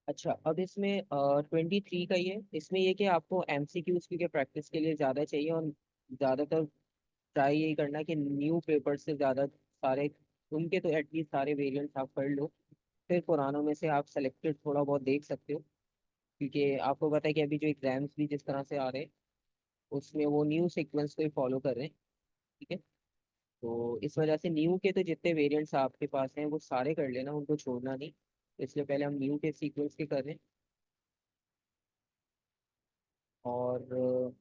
अच्छा, अब इसमें 23 का ही है। इसमें ये कि आपको एमसीक्यूज की प्रैक्टिस के लिए ज़्यादा चाहिए, और ज़्यादातर ट्राई यही करना कि न्यू पेपर से ज़्यादा सारे उनके तो एटलीस्ट सारे वेरिएंट्स आप कर लो। फिर पुरानों में से आप सेलेक्टेड थोड़ा बहुत देख सकते हो, क्योंकि आपको पता है कि अभी जो एग्जाम्स भी जिस तरह से आ रहे हैं उसमें वो न्यू सीक्वेंस को ही फॉलो कर रहे हैं। ठीक है, तो इस वजह से न्यू के तो जितने वेरिएंट्स आपके पास हैं वो सारे कर लेना, उनको छोड़ना नहीं। तो इसलिए पहले हम न्यू के सीक्वेंस के कर रहे हैं। और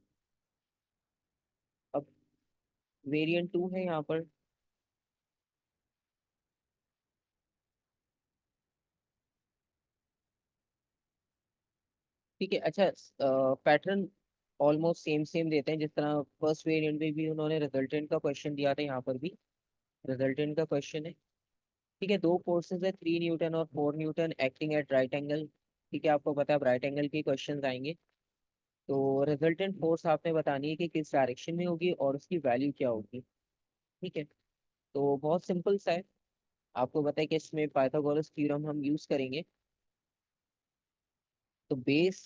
अब वेरिएंट 2 है यहाँ पर। ठीक है, अच्छा, पैटर्न ऑलमोस्ट सेम सेम देते हैं। जिस तरह फर्स्ट वेरिएंट में भी उन्होंने रिजल्टेंट का क्वेश्चन दिया था, यहाँ पर भी रिजल्टेंट का क्वेश्चन है। ठीक है, दो फोर्सेस है, 3 न्यूटन और 4 Newton acting at right angle. ठीक है, आपको पता है राइट एंगल के क्वेश्चन आएंगे। तो रिजल्टेंट फोर्स आपने बतानी है कि किस डायरेक्शन में होगी और उसकी वैल्यू क्या होगी। ठीक है, तो बहुत सिंपल सा है। आपको पता है कि इसमें पाइथागोरस थ्योरम हम यूज करेंगे। तो बेस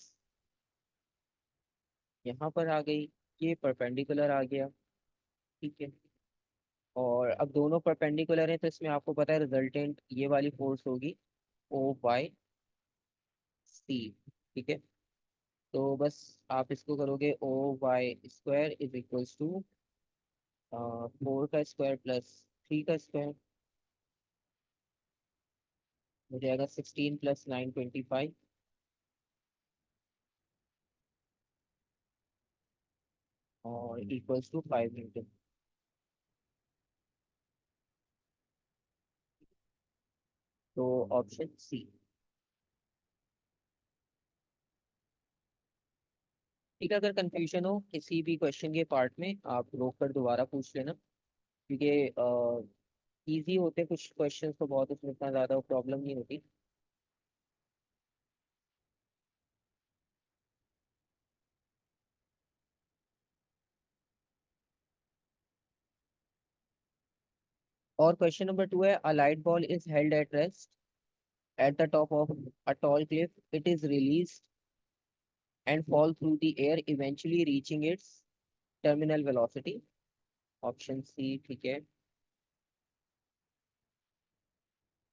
यहाँ पर आ गई, ये परपेंडिकुलर आ गया। ठीक है, और अब दोनों परपेंडिकुलर हैं, तो इसमें आपको पता है रिजल्टेंट ये वाली फोर्स होगी O/C। ठीक है, तो बस आप इसको करोगे O/² इज इक्वल्स टू 4 का स्क्वायर प्लस 3 का स्क्वायर, हो जाएगा 16 + 9 = 25, और इक्वल्स टू 5 न्यूटन। तो ऑप्शन सी। ठीक है, अगर कंफ्यूजन हो किसी भी क्वेश्चन के पार्ट में आप रोक कर दोबारा पूछ लेना, क्योंकि इजी होते कुछ क्वेश्चंस, तो बहुत उसमें इतना ज़्यादा प्रॉब्लम नहीं होती। और क्वेश्चन नंबर 2 है, a light ball is held at rest at the top of a tall cliff. It is released and fall through the air, eventually reaching its terminal velocity. Option C. ठीक है,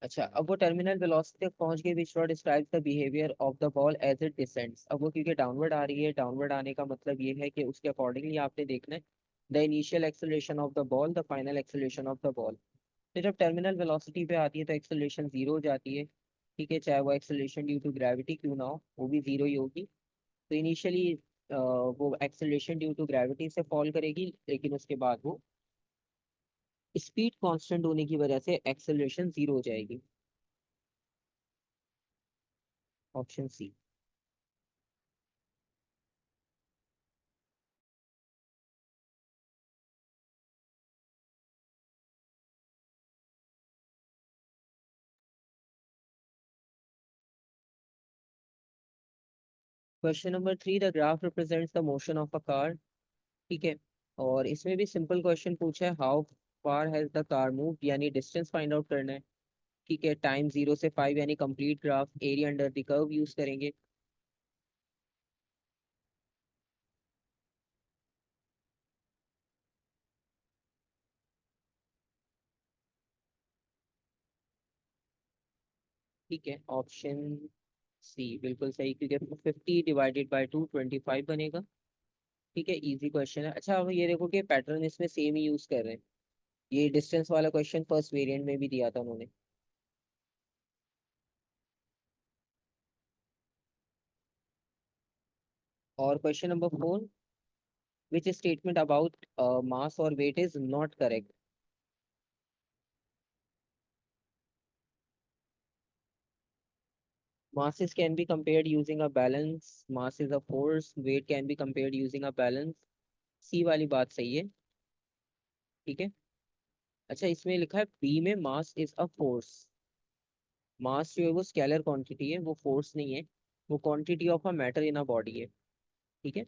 अच्छा, अब वो terminal velocity तक पहुंच गई, which describes the behaviour of the ball as it descends. अब वो क्योंकि डाउनवर्ड आ रही है, डाउनवर्ड आने का मतलब ये है कि उसके अकॉर्डिंगली आपने देखना है the initial acceleration of the ball, the final acceleration of the ball. तो जब टर्मिनल वेलोसिटी पे आती है तो एक्सेलरेशन जीरो हो जाती है। ठीक है, चाहे वो एक्सेलरेशन ड्यू टू ग्रेविटी क्यों ना हो, वो भी जीरो ही होगी। तो इनिशियली वो एक्सेलरेशन ड्यू टू ग्रेविटी से फॉल करेगी, लेकिन उसके बाद वो स्पीड कांस्टेंट होने की वजह से एक्सेलरेशन जीरो हो जाएगी। Option C. Question number 3, the graph represents the motion of a car. ठीक है, और इसमें भी सिंपल क्वेश्चन पूछा है, how far has the car move, यानी डिस्टेंस फाइंड आउट करना है। ठीक है, टाइम 0 से 5 यानी complete graph, area under the curve use करेंगे। ठीक है, ऑप्शन सी बिल्कुल सही, क्योंकि 50 ÷ 2 25 बनेगा। ठीक है, इजी क्वेश्चन है। अच्छा, अब ये देखो कि पैटर्न इसमें सेम ही यूज कर रहे हैं। ये डिस्टेंस वाला क्वेश्चन फर्स्ट वेरिएंट में भी दिया था उन्होंने। और question number 4, which statement about mass और weight is not correct. Masses can be compared using a balance. Mass is a force. Weight can be compared using a balance. सी वाली बात सही है। ठीक है, अच्छा, इसमें लिखा है बी में मास इज अ फोर्स। मास जो है वो स्केलर क्वांटिटी है, वो फोर्स नहीं है। वो quantity of a matter in a body है। ठीक है,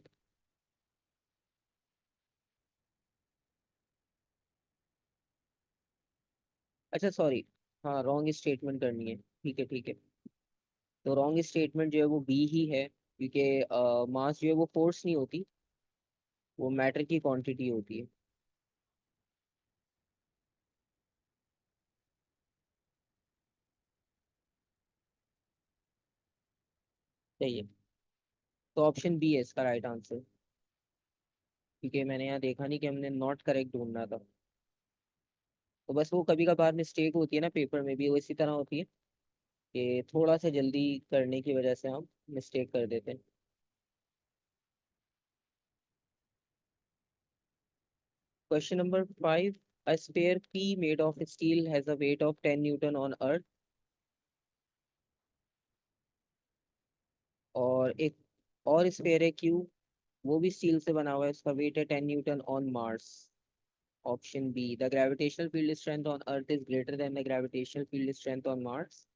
अच्छा, सॉरी, हाँ, रॉन्ग स्टेटमेंट करनी है। ठीक है, ठीक है, तो रॉन्ग स्टेटमेंट जो है वो बी ही है, क्योंकि मास जो है वो फोर्स नहीं होती, वो मैटर की क्वांटिटी होती है। सही है। तो ऑप्शन बी है इसका राइट आंसर, क्योंकि मैंने यहाँ देखा नहीं कि हमने नॉट करेक्ट ढूंढना था। तो बस वो कभी कभार मिस्टेक होती है ना, पेपर में भी वो इसी तरह होती है कि थोड़ा सा जल्दी करने की वजह से हम मिस्टेक कर देते हैं। Question number 5, a spare P made of steel has a weight of 10 Newton on Earth, और एक और स्पेयर है Q, वो भी स्टील से बना हुआ है, उसका वेट है 10 newton on Mars. Option B, the gravitational field strength on Earth is greater than the gravitational field strength on Mars.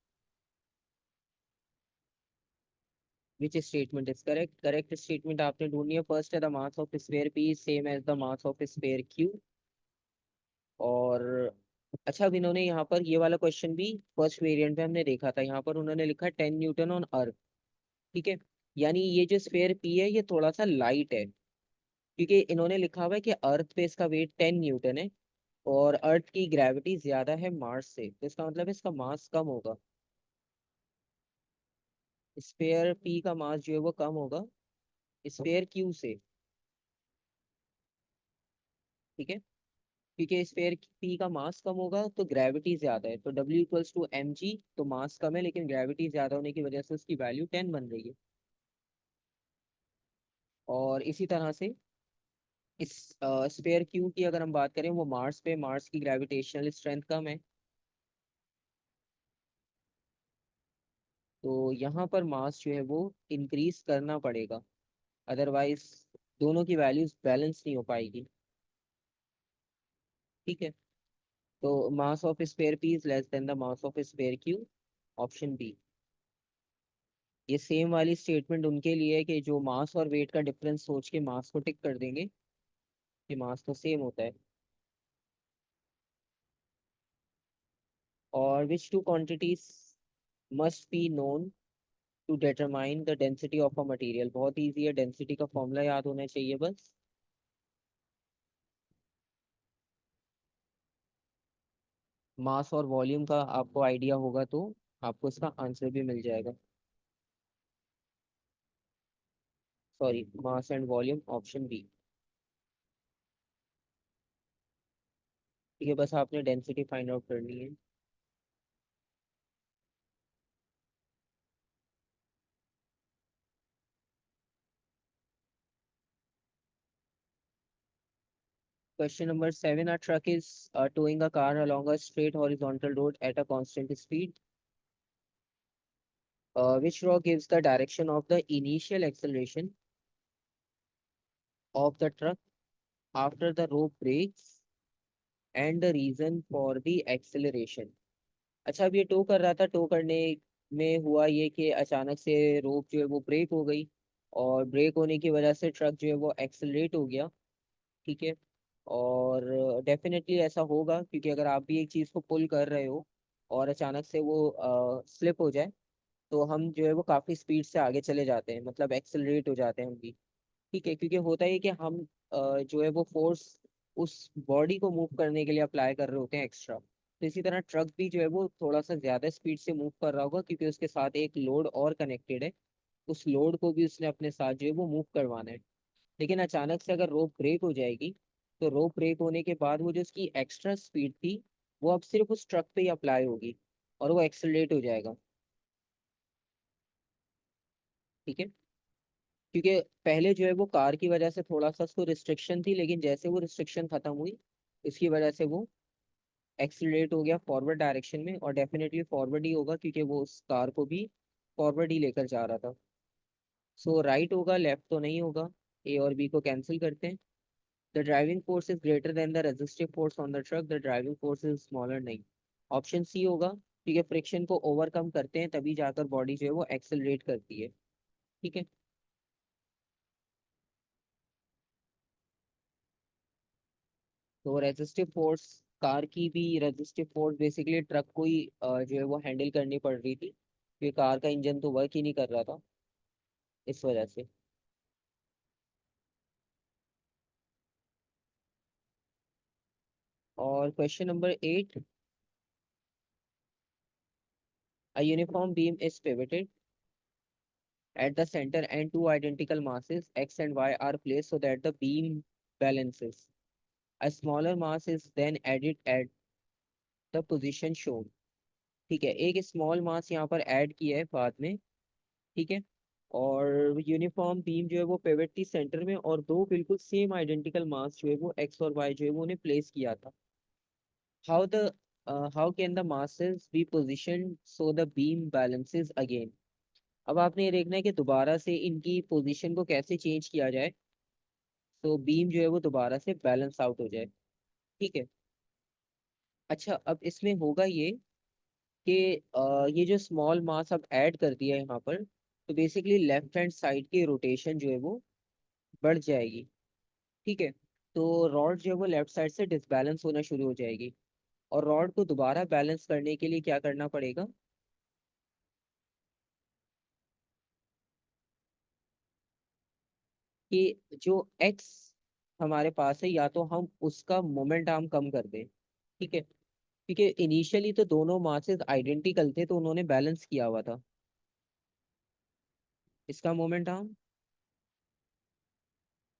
Which statement is correct? Correct statement आपने ढूंढनी है। फर्स्ट है the mass of sphere P same as the mass of sphere Q. और अच्छा, अब इन्होंने यहाँ पर ये वाला क्वेश्चन भी फर्स्ट वेरिएंट में हमने देखा था, यहाँ पर उन्होंने लिखा 10 न्यूटन ऑन अर्थ। ठीक है, यानी ये जो स्फीयर पी है ये थोड़ा सा लाइट है, क्योंकि इन्होंने लिखा हुआ है कि अर्थ पे इसका वेट 10 न्यूटन है और अर्थ की ग्रेविटी ज्यादा है मार्स से, तो इसका मतलब है इसका मास कम होगा। स्फीयर पी का मास जो है वो कम होगा स्फीयर क्यू से। ठीक है, क्योंकि स्फीयर पी का मास कम होगा तो ग्रेविटी ज्यादा है, तो W equals to m g, तो मास कम है लेकिन ग्रेविटी ज्यादा होने की वजह से उसकी वैल्यू 10 बन रही है। और इसी तरह से इस स्फीयर क्यू की अगर हम बात करें, वो मार्स पे, मार्स की ग्रेविटेशनल स्ट्रेंथ कम है, तो यहाँ पर मास जो है वो इंक्रीज करना पड़ेगा, अदरवाइज दोनों की वैल्यूज बैलेंस नहीं हो पाएगी। ठीक है, तो mass of sphere P is less than the mass of sphere Q. Option B. ये सेम वाली स्टेटमेंट उनके लिए है कि जो मास और वेट का डिफरेंस सोच के मास को टिक कर देंगे कि मास तो सेम होता है। और which two quantities must be known to determine the density of a material? बहुत इजी है, डेंसिटी का फॉर्मूला याद होना चाहिए बस। मास और वॉल्यूम का आपको आइडिया होगा तो आपको इसका आंसर भी मिल जाएगा। Sorry, mass and volume, option B. ठीक है, बस आपने डेंसिटी फाइंड आउट करनी है। Question number 7, a truck is towing a car along a straight horizontal road at a constant speed. Which row gives the direction of the initial acceleration of the truck after the rope breaks and the reason for the acceleration? अच्छा, अब ये to कर रहा था, to करने में हुआ ये कि अचानक से रोप जो है वो ब्रेक हो गई, और ब्रेक होने की वजह से ट्रक जो है वो एक्सेलरेट हो गया। ठीक है, और डेफिनेटली ऐसा होगा, क्योंकि अगर आप भी एक चीज़ को पुल कर रहे हो और अचानक से वो स्लिप हो जाए, तो हम जो है वो काफ़ी स्पीड से आगे चले जाते हैं, मतलब एक्सेलरेट हो जाते हैं हम भी। ठीक है, क्योंकि होता है कि हम जो है वो फोर्स उस बॉडी को मूव करने के लिए अप्लाई कर रहे होते हैं एक्स्ट्रा, तो इसी तरह ट्रक भी जो है वो थोड़ा सा ज़्यादा स्पीड से मूव कर रहा होगा, क्योंकि उसके साथ एक लोड और कनेक्टेड है, उस लोड को भी उसने अपने साथ जो है वो मूव करवाना है। लेकिन अचानक से अगर रोप ब्रेक हो जाएगी, तो रोप ब्रेक होने के बाद वो जो उसकी एक्स्ट्रा स्पीड थी वो अब सिर्फ उस ट्रक पे ही अप्लाई होगी और वो एक्सेलरेट हो जाएगा। ठीक है, क्योंकि पहले जो है वो कार की वजह से थोड़ा सा उसको रिस्ट्रिक्शन थी, लेकिन जैसे वो रिस्ट्रिक्शन खत्म हुई इसकी वजह से वो एक्सेलरेट हो गया फॉरवर्ड डायरेक्शन में, और डेफिनेटली फॉरवर्ड ही होगा क्योंकि वो उस कार को भी फॉरवर्ड ही लेकर जा रहा था। सो राइट होगा, लेफ्ट तो नहीं होगा। ए और बी को कैंसिल करते हैं। The driving force is greater than the resistive force on the truck, the driving force is smaller. नहीं, ऑप्शन सी होगा, क्योंकि फ्रिक्शन को ओवरकम करते हैं तभी जाकर बॉडी जो है वो एक्सेलरेट करती है। ठीक है, तो रेजिस्टिव फोर्स, कार की भी रेजिस्टिव फोर्स बेसिकली ट्रक को ही जो है वो हैंडल करनी पड़ रही थी, क्योंकि कार का इंजन तो वर्क ही नहीं कर रहा था, इस वजह से। और question number 8, a uniform beam is pivoted at the center and two identical masses x and y are placed so that the beam balances. A smaller mass is then added at the position shown. ठीक है, एक small mass यहाँ पर add किया है बाद में। ठीक है, और यूनिफॉर्म बीम जो है वो पिवट थी सेंटर में, और दो बिल्कुल सेम आइडेंटिकल मास जो है वो एक्स और वाई जो है वो उन्हें प्लेस किया था। How the how can the masses be position so the beam balances again. अब आपने ये देखना है कि दोबारा से इनकी पोजीशन को कैसे चेंज किया जाए तो बीम जो है वो दोबारा से बैलेंस आउट हो जाए। ठीक है। अच्छा, अब इसमें होगा ये कि ये जो स्मॉल मास अब ऐड कर दिया है यहाँ पर, तो बेसिकली लेफ्ट हैंड साइड की रोटेशन जो है वो बढ़ जाएगी। ठीक है, तो रॉड जो है वो लेफ्ट साइड से डिसबैलेंस होना शुरू हो जाएगी, और रॉड को दोबारा बैलेंस करने के लिए क्या करना पड़ेगा कि जो एक्स हमारे पास है या तो हम उसका मोमेंट आर्म कम कर दें। ठीक है, क्योंकि इनिशियली तो दोनों मासेस आइडेंटिकल थे तो उन्होंने बैलेंस किया हुआ था इसका मोमेंट आर्म।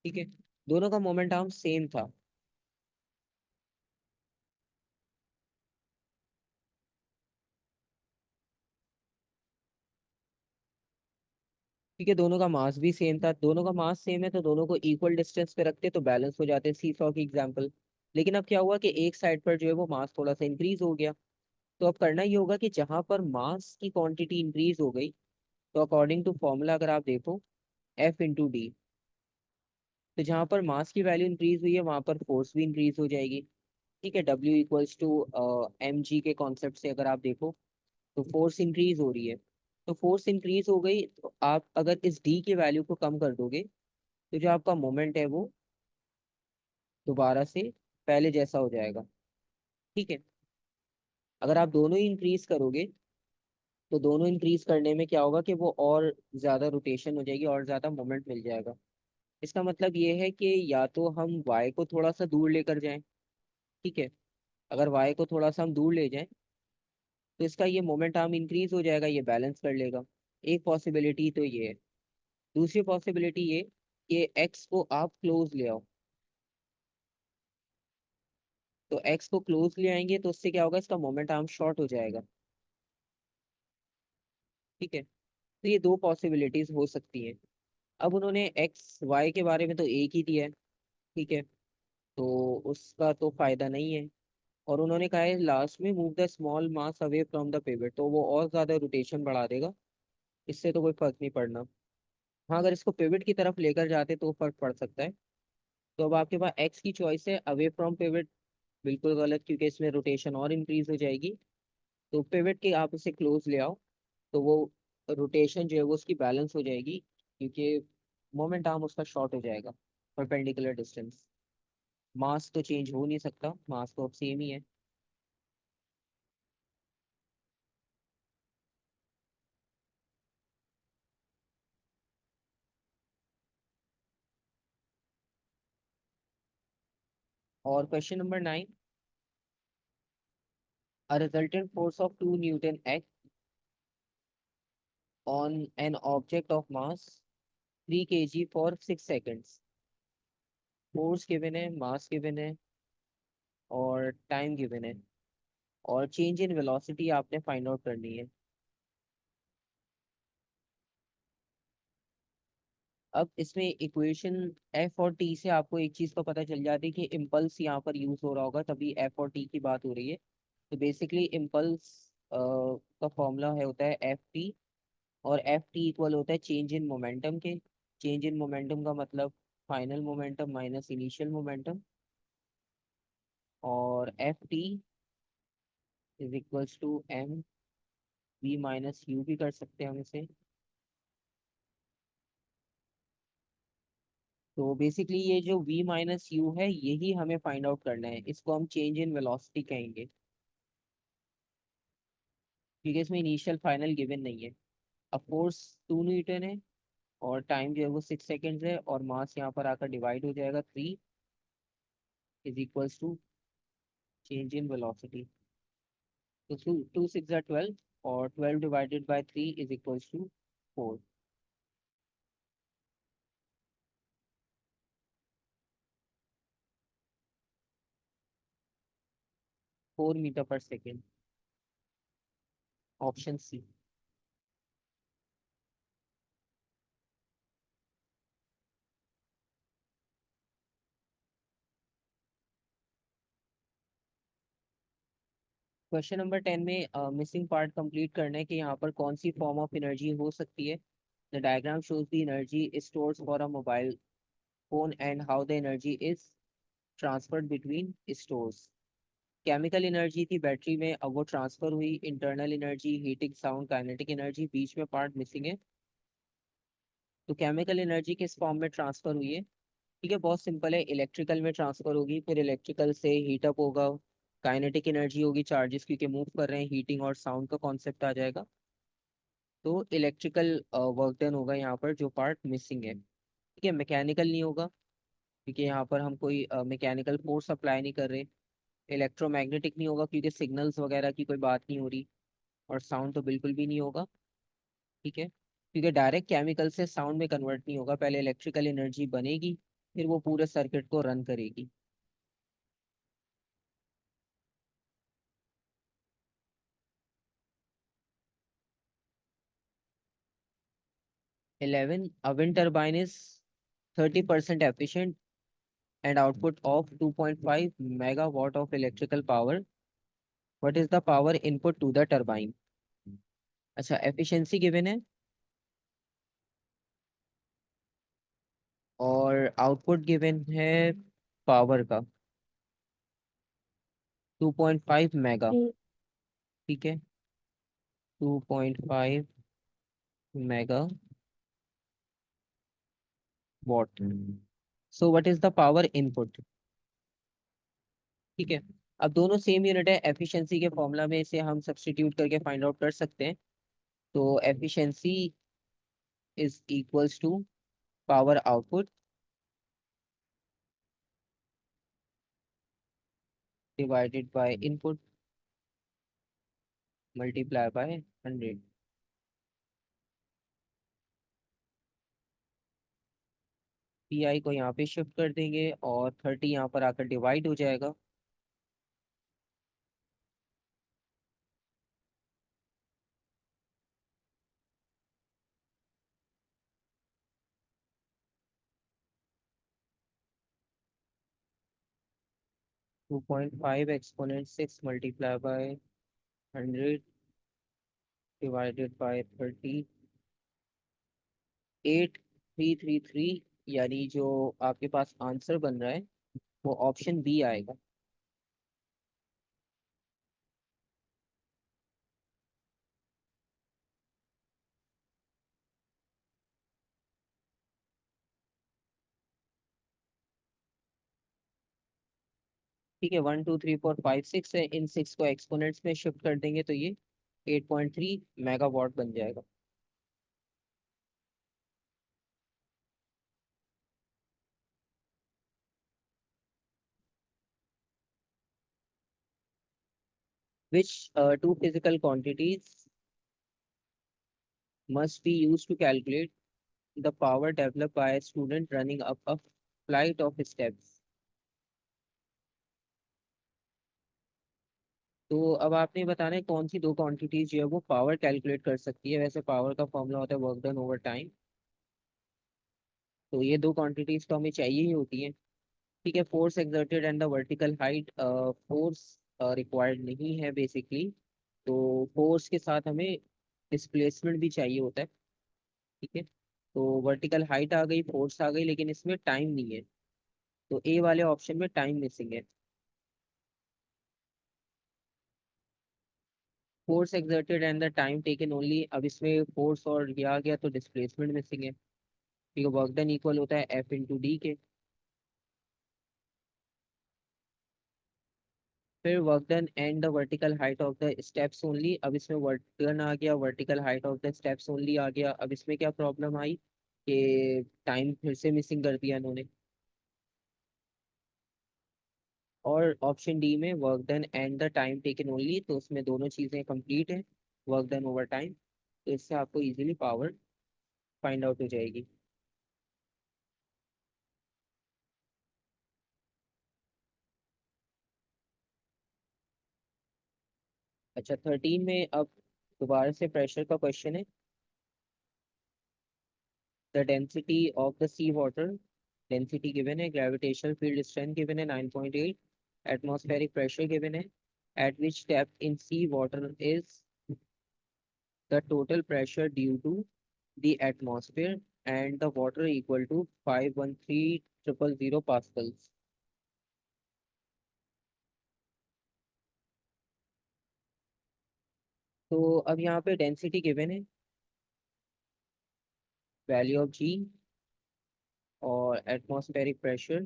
ठीक है, दोनों का मोमेंट आर्म सेम था। ठीक है, दोनों का मास भी सेम था, दोनों का मास सेम है तो दोनों को इक्वल डिस्टेंस पे रखते तो बैलेंस हो जाते, सी सॉ की एग्जाम्पल। लेकिन अब क्या हुआ कि एक साइड पर जो है वो मास थोड़ा सा इंक्रीज हो गया। तो अब करना ये होगा कि जहां पर मास की क्वांटिटी इंक्रीज हो गई, तो अकॉर्डिंग टू फॉर्मूला अगर आप देखो F × D, तो जहां पर मास की वैल्यू इंक्रीज हुई है वहां पर फोर्स भी इंक्रीज हो जाएगी। ठीक है, W = mg के कॉन्सेप्ट से अगर आप देखो तो फोर्स इंक्रीज हो रही है। तो फोर्स इंक्रीज हो गई तो आप अगर इस डी की वैल्यू को कम कर दोगे तो जो आपका मोमेंट है वो दोबारा से पहले जैसा हो जाएगा। ठीक है, अगर आप दोनों ही इंक्रीज करोगे तो दोनों इंक्रीज करने में क्या होगा कि वो और ज्यादा रोटेशन हो जाएगी और ज्यादा मोमेंट मिल जाएगा। इसका मतलब ये है कि या तो हम वाई को थोड़ा सा दूर लेकर जाएं। ठीक है, अगर वाई को थोड़ा सा हम दूर ले जाएं तो इसका ये मोमेंट आर्म इंक्रीज हो जाएगा, ये बैलेंस कर लेगा। एक पॉसिबिलिटी तो ये है। दूसरी पॉसिबिलिटी ये कि एक्स को आप क्लोज ले आओ। तो एक्स को क्लोज ले आएंगे तो उससे क्या होगा, इसका मोमेंट आर्म शॉर्ट हो जाएगा। ठीक है, तो ये दो पॉसिबिलिटीज हो सकती हैं। अब उन्होंने एक्स वाई के बारे में तो एक ही दिया है। ठीक है, तो उसका तो फायदा नहीं है। और उन्होंने कहा है लास्ट में move the small mass away from the pivot, तो वो और ज्यादा रोटेशन बढ़ा देगा, इससे तो कोई फर्क नहीं पड़ना। हाँ, अगर इसको पिवट की तरफ लेकर जाते तो फर्क पड़ सकता है। तो अब आपके पास एक्स की चॉइस है, अवे फ्रॉम पिवट बिल्कुल गलत, क्योंकि इसमें रोटेशन और इंक्रीज हो जाएगी। तो पिवट के आप उसे क्लोज ले आओ तो वो रोटेशन जो है वो उसकी बैलेंस हो जाएगी, क्योंकि मोमेंट आर्म उसका शॉर्ट हो जाएगा परपेंडिकुलर डिस्टेंस। मास तो चेंज हो नहीं सकता, मास तो अब सेम ही है। और question number 9, a resultant force of 2 Newton acts on an object of mass 3 kg for 6 seconds। Force given है, मास गिवन है, और टाइम गिवन है, और चेंज इन वेलोसिटी आपने फाइंड आउट करनी है। अब इसमें इक्वेशन एफ और टी से आपको एक चीज तो पता चल जाती है कि इम्पल्स यहाँ पर यूज हो रहा होगा, तभी एफ और टी की बात हो रही है। तो बेसिकली इम्पल्स का फॉर्मूला है होता है एफ टी, और एफ टी इक्वल होता है चेंज इन मोमेंटम के। चेंज इन मोमेंटम का मतलब final momentum minus initial momentum, और F T is equals to M V minus U भी कर सकते हैं हम इसे। तो बेसिकली ये जो v माइनस यू है यही हमें फाइंड आउट करना है, इसको हम चेंज इन वेलोसिटी कहेंगे। क्योंकि इसमें इनिशियल फाइनल गिवन नहीं है। अब फोर्स 2 न्यूटन है, और टाइम जो है वो 6 सेकेंड्स है, और मास यहाँ पर आकर डिवाइड हो जाएगा, 3 is equals to change in velocity. तो 2 6 12, और 12 divided by 3 is equals to 4। 4 meter पर second. Option C. Question number 10 में मिसिंग पार्ट कंप्लीट करना है कि यहाँ पर कौन सी फॉर्म ऑफ एनर्जी हो सकती है। The diagram shows the energy stores for a mobile phone and how the energy is transferred between stores. Chemical energy थी बैटरी में, अब वो ट्रांसफर हुई। Internal energy, heating, sound, kinetic energy, बीच में पार्ट मिसिंग है। तो केमिकल एनर्जी किस फॉर्म में ट्रांसफर हुई है? ठीक है, बहुत सिंपल है। इलेक्ट्रिकल में ट्रांसफर होगी, फिर इलेक्ट्रिकल से हीटअप होगा। काइनेटिक एनर्जी होगी, चार्जेस क्योंकि मूव कर रहे हैं, हीटिंग और साउंड का कॉन्सेप्ट आ जाएगा। तो इलेक्ट्रिकल वर्क डन होगा यहाँ पर, जो पार्ट मिसिंग है। ठीक है, मैकेनिकल नहीं होगा, क्योंकि यहाँ पर हम कोई मैकेनिकल फोर्स अप्लाई नहीं कर रहे। इलेक्ट्रोमैग्नेटिक नहीं होगा, क्योंकि सिग्नल्स वगैरह की कोई बात नहीं हो रही। और साउंड तो बिल्कुल भी नहीं होगा। ठीक है, क्योंकि डायरेक्ट केमिकल से साउंड में कन्वर्ट नहीं होगा, पहले इलेक्ट्रिकल एनर्जी बनेगी, फिर वो पूरे सर्किट को रन करेगी। 11, a wind turbine is 30% efficient and output of 2.5 megawatt of electrical power. What is the power input to the turbine? अच्छा, एफिशिएंसी गिवन है, और आउटपुट गिवन है पावर का 2.5 मेगा। ठीक है, 2.5 mega what. So what is the power input? ठीक है, अब दोनों सेम यूनिट है, एफिशिएंसी के फॉर्मूला में इसे हम सब्स्टिट्यूट करके फाइंड आउट कर सकते हैं। तो efficiency is equals to power output divided by input multiply by 100। P I को यहाँ पे शिफ्ट कर देंगे, और 30 यहाँ पर आकर डिवाइड हो जाएगा। 2.5 exponent 6 multiply by 100 divided by 30, 8333। यानी जो आपके पास आंसर बन रहा है वो ऑप्शन बी आएगा। ठीक है, 1 2 3 4 5 6 है, इन 6 को एक्सपोनेंट्स में शिफ्ट कर देंगे तो ये 8.3 मेगावाट बन जाएगा। Which two physical quantities must be used to calculate the power developed by a student running up a flight of steps? तो अब आपने बताना है कौन सी दो क्वांटिटीज जो है वो पावर कैलकुलेट कर सकती है। वैसे पावर का फॉर्मूला होता है वर्क डन ओवर टाइम। तो ये दो क्वांटिटीज तो हमें चाहिए ही होती है। ठीक है, force exerted and the vertical height. Force required नहीं है बेसिकली। तो फोर्स के साथ हमें डिस्प्लेसमेंट भी चाहिए होता है। ठीक है, तो वर्टिकल हाइट आ गई, फोर्स आ गई, लेकिन इसमें टाइम नहीं है। तो ए वाले ऑप्शन में टाइम मिसिंग है। Force exerted and the time taken only. अब इसमें फोर्स और ये आ गया तो डिस्प्लेसमेंट मिसिंग है, क्योंकि वर्क डन इक्वल होता है एफ इंटू डी के। फिर work done and the vertical height of the steps only. अब इसमें वर्क डन आ गया, vertical height of the steps only आ गया। अब इसमें क्या प्रॉब्लम आई कि टाइम फिर से मिसिंग कर दिया इन्होंने। और ऑप्शन डी में work done and the time taken only, तो उसमें दोनों चीज़ें कंप्लीट हैं, वर्क डन ओवर टाइम। तो इससे आपको इजीली पावर फाइंड आउट हो जाएगी। अच्छा, 13 में अब दोबारा से प्रेशर का क्वेश्चन है। The density of the sea water, density given है, ग्रेविटेशनल फील्ड स्ट्रेंथ गिवन है 9.8, एटमॉस्फेरिक प्रेशर गिवन है, at which depth in sea water is the total pressure due to the atmosphere and the water equal to 513,000 pascals. तो अब यहाँ पे density given है, value of g, और atmospheric pressure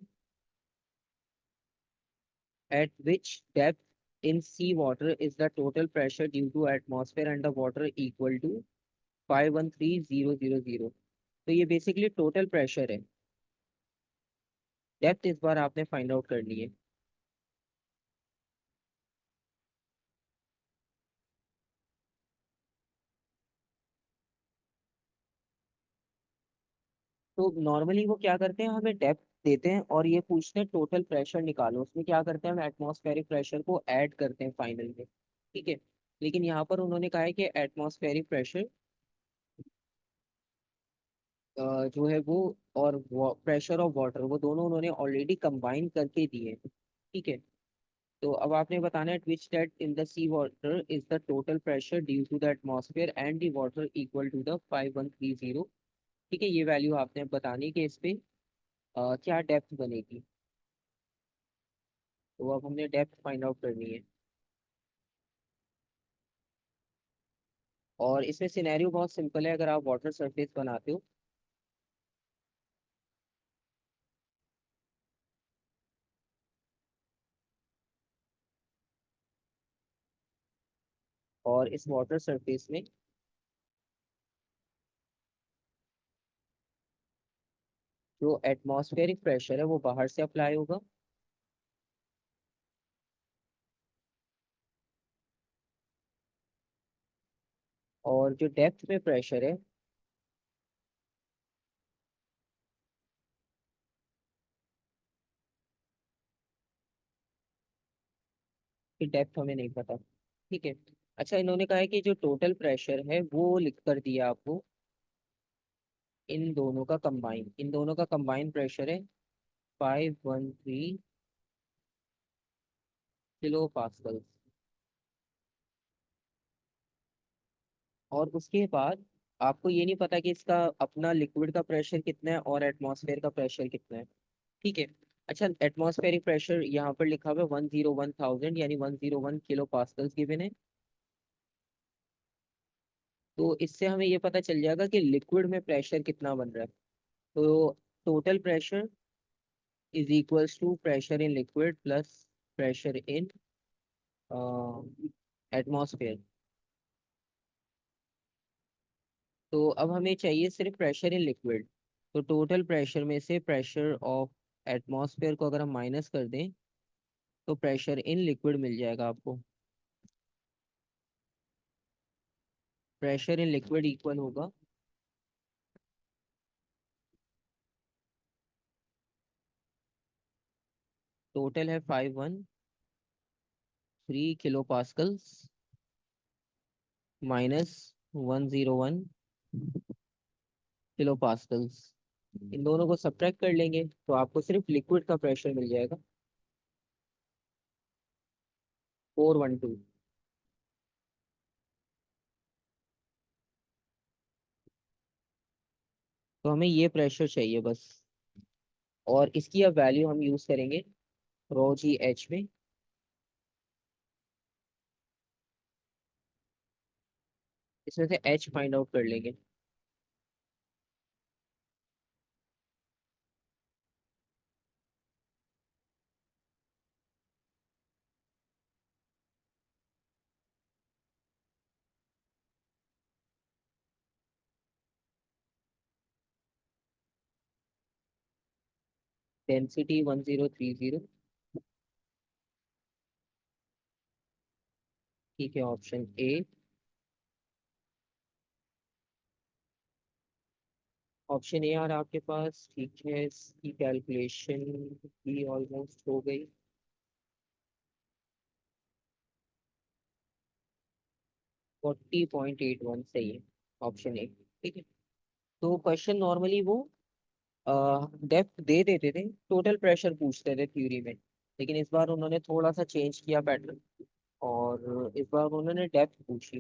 at which depth in sea water is the total pressure due to atmosphere and the water equal to 513,000। तो ये basically total pressure है। Depth इस बार आपने फाइंड आउट करनी है। तो नॉर्मली वो क्या करते हैं, हमें डेप्थ देते हैं और ये पूछते हैं टोटल प्रेशर निकालो। उसमें क्या करते हैं, हम एटमॉस्फेरिक प्रेशर को ऐड करते हैं फाइनल में। ठीक है। लेकिन यहाँ पर उन्होंने कहा है कि एटमॉस्फेरिक प्रेशर जो है वो, और प्रेशर ऑफ वाटर, वो दोनों उन्होंने ऑलरेडी कंबाइन करके दिए हैं। ठीक है। तो अब आपने बताना है which that in the sea water is the total pressure due to the atmosphere and the water equal to the 5130। ठीक है, ये वैल्यू आपने बतानी कि इस पे क्या डेप्थ बनेगी। तो अब हमने डेप्थ फाइंड आउट करनी है। और इसमें सिनेरियो बहुत सिंपल है, अगर आप वाटर सरफेस बनाते हो और इस वाटर सरफेस में जो एटमॉस्फेरिक प्रेशर है वो बाहर से अप्लाई होगा, और जो डेप्थ में प्रेशर है, कि डेप्थ हमें नहीं पता। ठीक है। अच्छा, इन्होंने कहा है कि जो टोटल प्रेशर है वो लिख कर दिया आपको, इन दोनों का कंबाइन प्रेशर है 513 किलो पास्कल। और उसके बाद आपको ये नहीं पता कि इसका अपना लिक्विड का प्रेशर कितना है और एटमॉस्फेयर का प्रेशर कितना है। ठीक है। अच्छा, एटमॉस्फेरिक प्रेशर यहाँ पर लिखा हुआ है 101,000, यानी 101 किलो पास्कल्स गिवन है। तो इससे हमें ये पता चल जाएगा कि लिक्विड में प्रेशर कितना बन रहा है। तो total pressure is equals to pressure in liquid plus pressure in atmosphere. तो अब हमें चाहिए सिर्फ प्रेशर इन लिक्विड। तो टोटल प्रेशर में से प्रेशर ऑफ एटमॉस्फेयर को अगर हम माइनस कर दें तो प्रेशर इन लिक्विड मिल जाएगा आपको। प्रेशर इन लिक्विड इक्वल होगा, टोटल है 513 kilo pascals minus 101 kilo pascals. इन दोनों को सब्ट्रैक्ट कर लेंगे तो आपको सिर्फ लिक्विड का प्रेशर मिल जाएगा, 412। तो हमें ये प्रेशर चाहिए बस। और इसकी अब वैल्यू हम यूज करेंगे रो जी एच में। इसमें से एच फाइंड आउट कर लेंगे। डेंसिटी 1030। ठीक है, ऑप्शन ए। ऑप्शन ए आ रहा आपके पास, ठीक है, इसकी कैलकुलेशन भी ऑलमोस्ट हो गई। 40.81 सही है, ऑप्शन ए। ठीक है। तो क्वेश्चन नॉर्मली वो डेप्थ दे देते थे, टोटल प्रेशर पूछते थे थ्योरी में, लेकिन इस बार उन्होंने थोड़ा सा चेंज किया पैटर्न, और इस बार उन्होंने डेप्थ पूछी।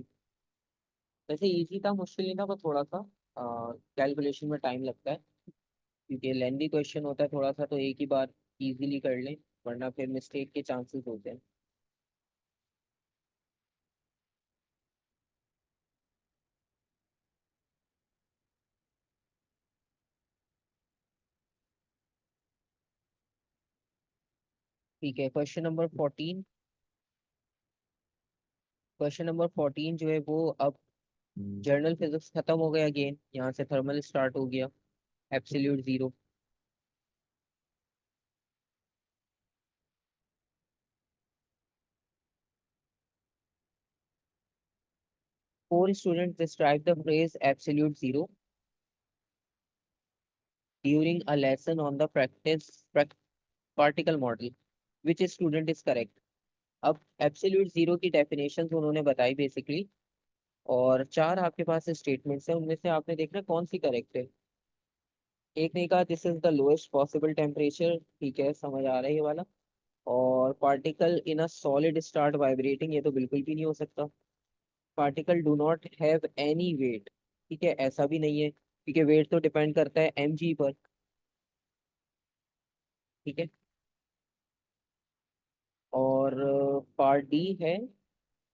वैसे इजी था, मुश्किल नहीं था, पर थोड़ा सा कैलकुलेशन में टाइम लगता है, क्योंकि लेंदी क्वेश्चन होता है थोड़ा सा, तो एक ही बार इजीली कर लें, वरना फिर मिस्टेक के चांसेस होते हैं। ठीक है, क्वेश्चन नंबर 14 जो है वो अब जर्नल फिजिक्स खत्म हो गया, अगेन यहाँ से थर्मल स्टार्ट हो गया, absolute zero. Four students describe the phrase absolute zero during a lesson on the practice particle model, which student is correct. अब एब्सोल्यूट जीरो की डेफिनेशन उन्होंने बताई बेसिकली, और चार आपके पास स्टेटमेंट्स हैं, उनमें से आपने देखना कौन सी करेक्ट है। एक ने कहा this is the lowest possible temperature, ठीक है, समझ आ रहा है ये वाला। और particle in a solid start vibrating, ये तो बिल्कुल भी नहीं हो सकता। Particle do not have any weight, ठीक है, ऐसा भी नहीं है, क्योंकि वेट तो डिपेंड करता है mg पर। ठीक है। और पार्ट डी है,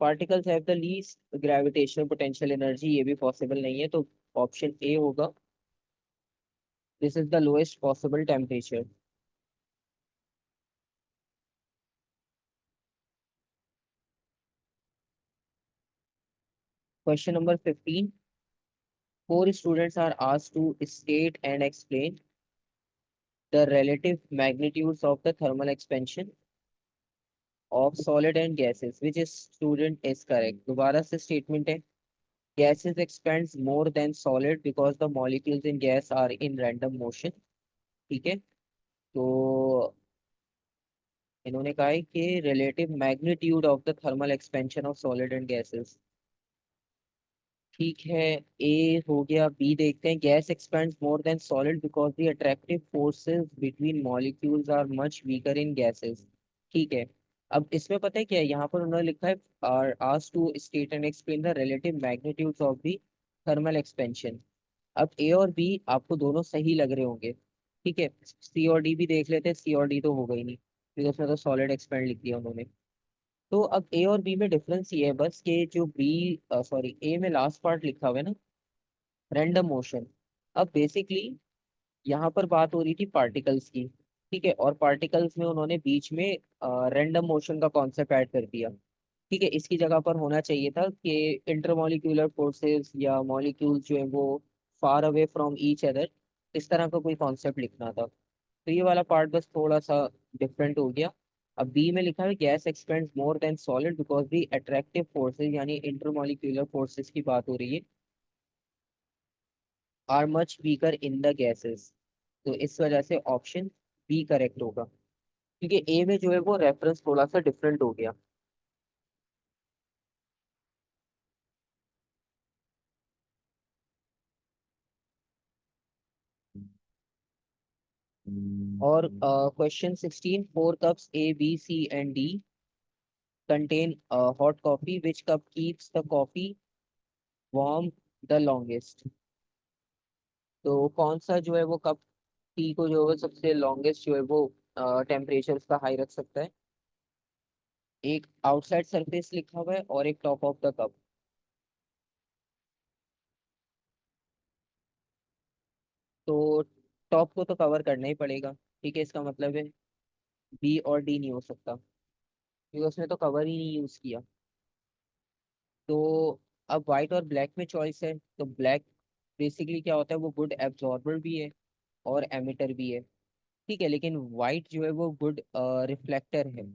particles have the least gravitational potential energy, ये भी पॉसिबल नहीं है, तो ऑप्शन ए होगा, this is the lowest possible temperature. Question number 15, four students are asked to state and explain the relative magnitudes of the thermal expansion of solid and gases, which is student is correct। दोबारा से statement है, gases expands more than solid because the molecules in gas are in random motion। ठीक है। तो इन्होंने कहा है कि relative magnitude of the thermal expansion of solid and gases। ठीक है, ए हो गया। बी देखते हैं, gas expands more than solid because the attractive forces between molecules are much weaker in gases. ठीक है। अब इसमें पता है क्या है, यहाँ पर उन्होंने लिखा है are asked to state and explain the relative magnitudes of the thermal expansion. अब ए और बी आपको दोनों सही लग रहे होंगे, ठीक है, सी और डी भी देख लेते हैं। सी और डी तो होगा ही नहीं, क्योंकि उसमें तो सॉलिड एक्सपेंड लिख दिया उन्होंने। तो अब ए और बी में डिफरेंस ये है बस, कि जो बी सॉरी ए में लास्ट पार्ट लिखा हुआ है ना, रैंडम मोशन। अब बेसिकली यहाँ पर बात हो रही थी पार्टिकल्स की, ठीक है, और पार्टिकल्स में उन्होंने बीच में रैंडम मोशन का कॉन्सेप्ट ऐड कर दिया। ठीक है, इसकी जगह पर होना चाहिए था कि इंटरमॉलिक्यूलर फोर्सेस या मॉलिक्यूल्स जो है वो far away from each other, इस तरह का कोई कॉन्सेप्ट लिखना था। तो ये वाला पार्ट बस थोड़ा सा डिफरेंट हो गया। अब बी में लिखा है gas expands more than solid because the attractive forces, यानी इंटरमॉलिक्यूलर फोर्सेज की बात हो रही है, are much weaker in the gases. तो इस वजह से ऑप्शन बी करेक्ट होगा, क्योंकि ए में जो है वो रेफरेंस थोड़ा सा डिफरेंट हो गया। और question 16, four cups A B C and D contain hot coffee, which cup keeps the coffee warm the longest। तो कौन सा जो है वो कप टी को जो है सबसे लॉन्गेस्ट जो है वो टेम्परेचर उसका हाई रख सकता है। एक आउटसाइड सरफेस लिखा हुआ है और एक टॉप ऑफ द कप। तो टॉप को तो कवर करना ही पड़ेगा, ठीक है, इसका मतलब है बी और डी नहीं हो सकता, क्योंकि उसने तो कवर ही नहीं यूज किया। तो अब व्हाइट और ब्लैक में चॉइस है, तो ब्लैक बेसिकली क्या होता है, वो गुड एब्जॉर्बर भी है और एमिटर भी है। ठीक है, लेकिन वाइट जो है वो गुड रिफ्लेक्टर है।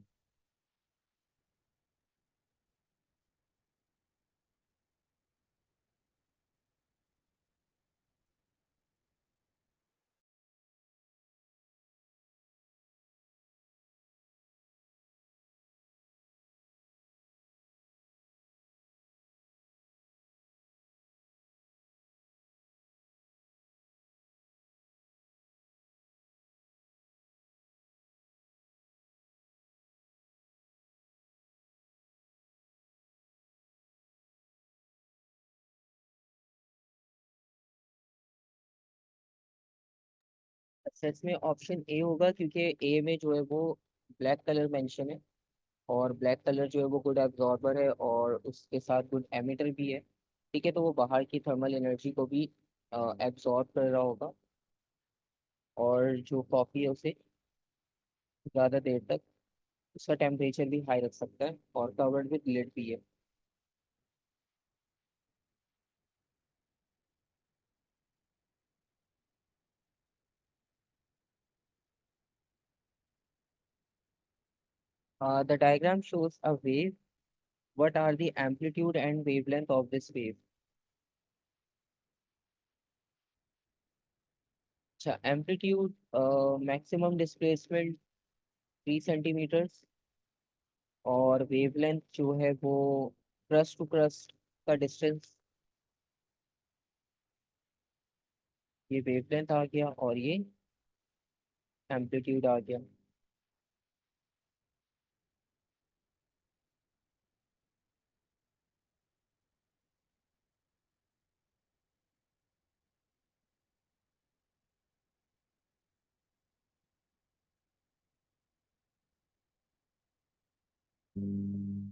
अच्छा, इसमें ऑप्शन ए होगा, क्योंकि ए में जो है वो ब्लैक कलर मेंशन है, और ब्लैक कलर जो है वो गुड एब्जॉर्बर है और उसके साथ गुड एमिटर भी है। ठीक है, तो वो बाहर की थर्मल एनर्जी को भी एब्जॉर्ब कर रहा होगा, और जो कॉफ़ी है उसे ज़्यादा देर तक उसका टेम्परेचर भी हाई रख सकता है, और कवर्ड विद लिड भी है। The diagram shows a wave. What are the amplitude and wavelength of this wave? अच्छा, एम्पलीट्यूड मैक्सिमम डिस्प्लेसमेंट 3 सेंटीमीटर्स, और वेवलेंथ जो है वो क्रस्ट टू क्रस्ट का डिस्टेंस, ये वेवलेंथ आ गया और ये एम्पलीट्यूड आ गया।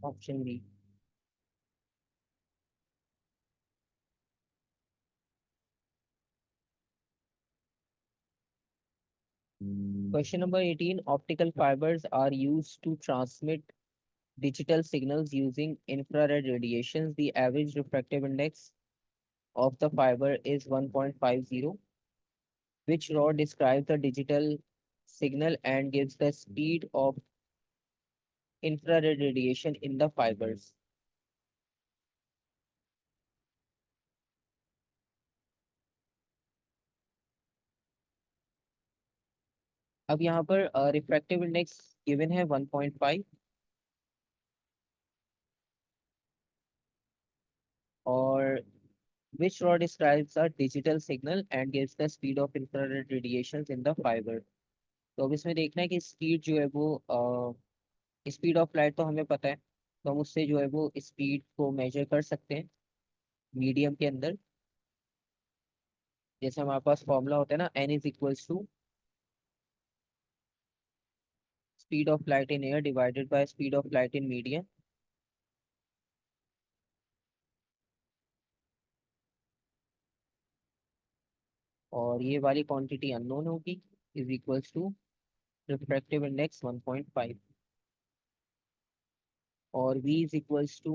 Option B. Question number 18, optical fibres are used to transmit digital signals using infrared radiations. The average refractive index of the fiber is 1.50. Which law describes the digital signal and gives the speed of infrared radiation in the fibers? अब यहाँ पर refractive index given है 1.5, और which law describes a digital signal and gives the speed of infrared radiations in the fiber? तो अब इसमें देखना है कि स्पीड जो है वो स्पीड ऑफ लाइट तो हमें पता है, तो हम उससे जो है वो स्पीड को मेजर कर सकते हैं मीडियम के अंदर। जैसे हमारे पास फॉर्मूला होता है ना, n is equals to speed of light in air divided by speed of light in medium. और ये वाली क्वांटिटी अननोन होगी, is equals to refractive index 1.5, और v is equals to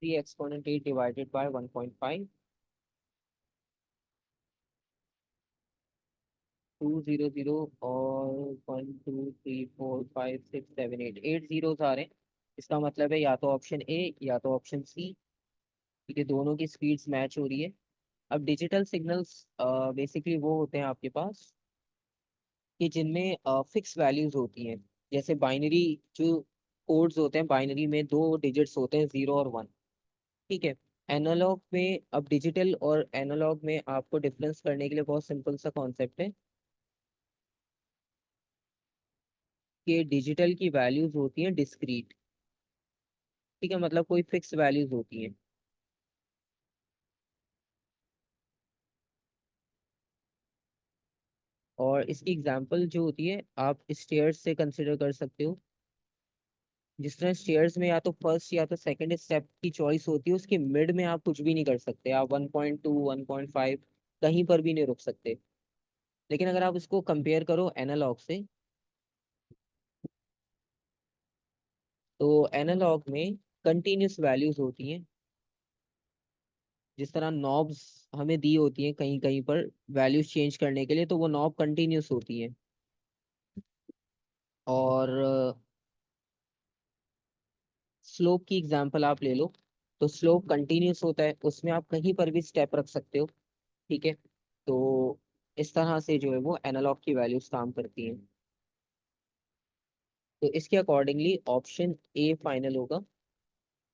3 exponent 8 divided by 1.5, 200 और 1 2 3 4 5 6 7 8, 8 zeros आ रहे हैं। इसका मतलब है या तो ऑप्शन ए या तो ऑप्शन सी, क्योंकि दोनों की स्पीड्स मैच हो रही है। अब डिजिटल सिग्नल्स बेसिकली वो होते हैं आपके पास कि जिनमें फिक्स वैल्यूज होती हैं। जैसे बाइनरी जो कोड्स होते हैं, बाइनरी में दो डिजिट्स होते हैं, 0 और 1। ठीक है। एनालॉग में, अब डिजिटल और एनालॉग में आपको डिफरेंस करने के लिए बहुत सिंपल सा कॉन्सेप्ट है कि डिजिटल की वैल्यूज होती हैं डिस्क्रीट। ठीक है, मतलब कोई फिक्स वैल्यूज होती हैं। और इसकी एग्जांपल जो होती है आप स्टेयर्स से कंसिडर कर सकते हो। जिस तरह स्टेयर्स में या तो फर्स्ट या तो सेकंड स्टेप की चॉइस होती है, उसके मिड में आप कुछ भी नहीं कर सकते, आप 1.2 1.5 कहीं पर भी नहीं रुक सकते। लेकिन अगर आप इसको कंपेयर करो एनालॉग से, तो एनालॉग में कंटिन्यूस वैल्यूज होती हैं, जिस तरह नॉब्स हमें दी होती हैं कहीं कहीं पर वैल्यूज चेंज करने के लिए, तो वो नॉब कंटिन्यूस होती है। और स्लोप की एग्जांपल आप ले लो, तो स्लोप कंटिन्यूस होता है, उसमें आप कहीं पर भी स्टेप रख सकते हो। ठीक है। तो इस तरह से जो है वो एनालॉग की वैल्यूज काम करती हैं। तो इसके अकॉर्डिंगली ऑप्शन ए फाइनल होगा,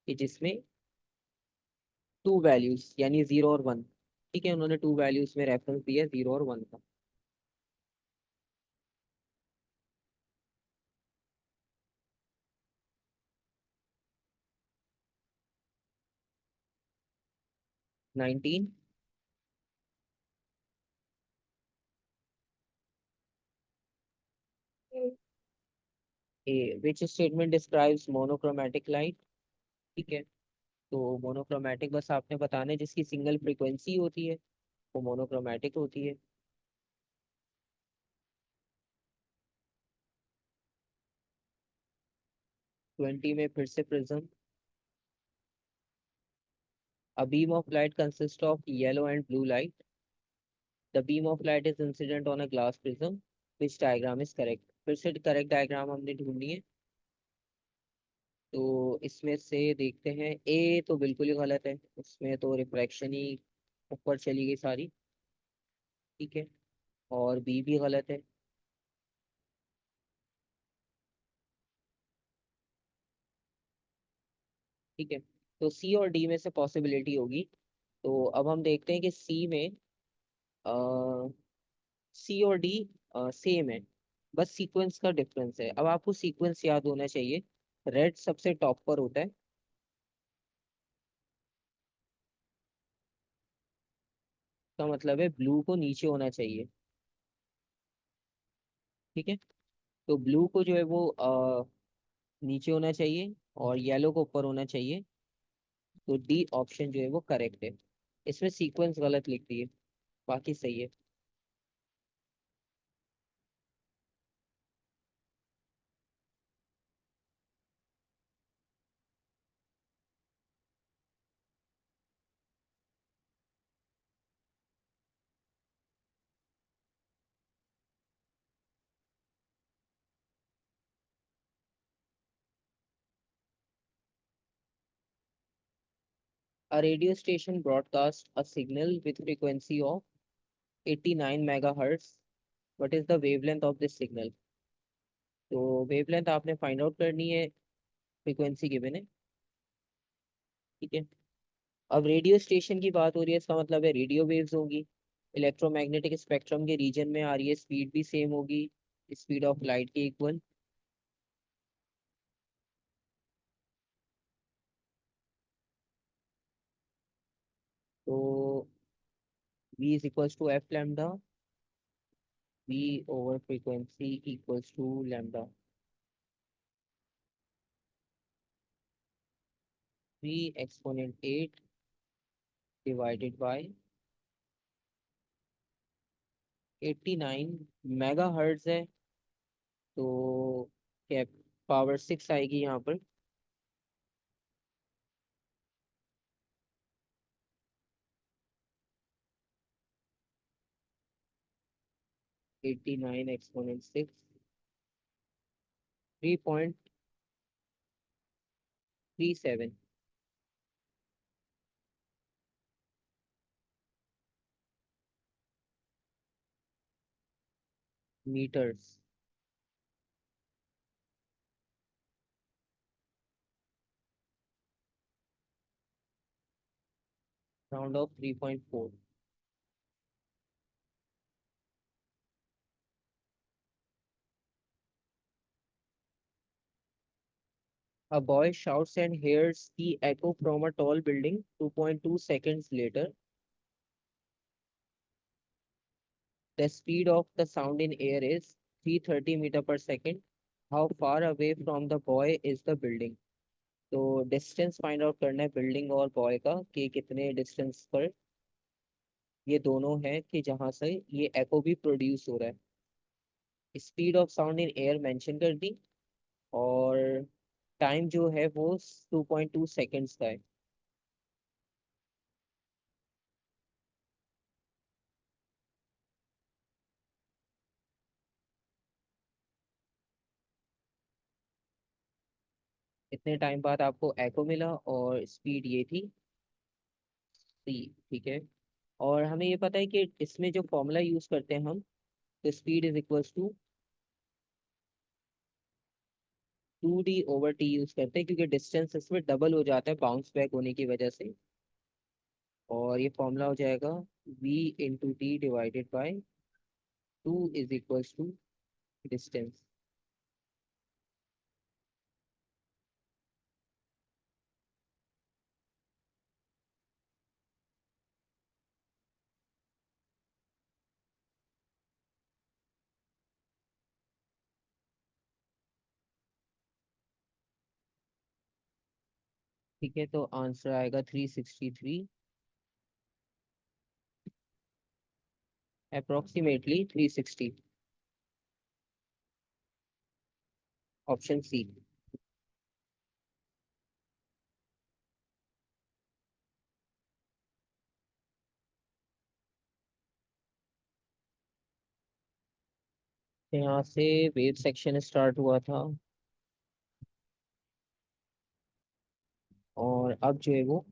कि जिसमें टू वैल्यूज यानी 0 और 1। ठीक है, उन्होंने टू वैल्यूज में रेफरेंस दिया 0 और 1 का। 19 A, which statement describes monochromatic light. ठीक है। तो मोनोक्रोमेटिक बस आपने बताना है, जिसकी सिंगल फ्रीक्वेंसी होती है वो मोनोक्रोमेटिक होती है। 20 में फिर से prism. A beam of light consists of yellow and blue light. The beam of light is incident on a glass prism. Which diagram is correct? फिर से करेक्ट डायग्राम हमने ढूंढनी है। तो इसमें से देखते हैं, ए तो बिल्कुल ही गलत है, उसमें तो रिफ्रैक्शन ही ऊपर चली गई सारी। ठीक है। और बी भी गलत है। ठीक है। तो सी और डी में से पॉसिबिलिटी होगी। तो अब हम देखते हैं कि सी में, सी और डी सेम है, बस सीक्वेंस का डिफरेंस है। अब आपको सीक्वेंस याद होना चाहिए। रेड सबसे टॉप पर होता है, का मतलब है ब्लू को नीचे होना चाहिए। ठीक है। तो ब्लू को जो है वो नीचे होना चाहिए, और येलो को ऊपर होना चाहिए। तो डी ऑप्शन जो है वो करेक्ट है। इसमें सीक्वेंस गलत लिख दी है, बाकी सही है। A radio station broadcasts a signal with frequency of 89 megahertz. What is the wavelength of this signal? तो वेवलेंथ आपने फाइंड आउट करनी है, फ्रीक्वेंसी गिवन है। ठीक है। अब रेडियो स्टेशन की बात हो रही है, इसका मतलब है रेडियो वेव्स होंगी, इलेक्ट्रोमैग्नेटिक स्पेक्ट्रम के रीजन में आ रही है, स्पीड भी सेम होगी, स्पीड ऑफ लाइट के इक्वल। तो v is equals to f lambda, v over frequency equals to lambda. v exponent 8 divided by 89 mega hertz है। तो क्या पावर 6 आएगी यहाँ पर। 89 exponent 6, 3.37 metres. Round off 3.4। A boy shouts and hears the echo from a tall building. 2.2 seconds later, the speed of the sound in air is 330 meter per second. How far away from the boy is the building? तो distance find out करना है building और boy का, कि कितने distance पर ये दोनों है, कि जहाँ से ये एको भी प्रोड्यूस हो रहा है। Speed of sound in air mention कर दी, और टाइम जो है वो 2.2 सेकेंड्स का है। इतने टाइम बाद आपको एको मिला और स्पीड ये थी सी। ठीक है। और हमें ये पता है कि इसमें जो फॉर्मूला यूज करते हैं हम, तो speed is equals to 2d/t use करते हैं, क्योंकि डिस्टेंस इसमें डबल हो जाता है बाउंस बैक होने की वजह से। और ये फॉर्मूला हो जाएगा v/t/2 is equals to distance. ठीक है, तो आंसर आएगा 363, अप्रोक्सीमेटली 360। Option C. यहाँ से वेव सेक्शन स्टार्ट हुआ था, और अब जो है वो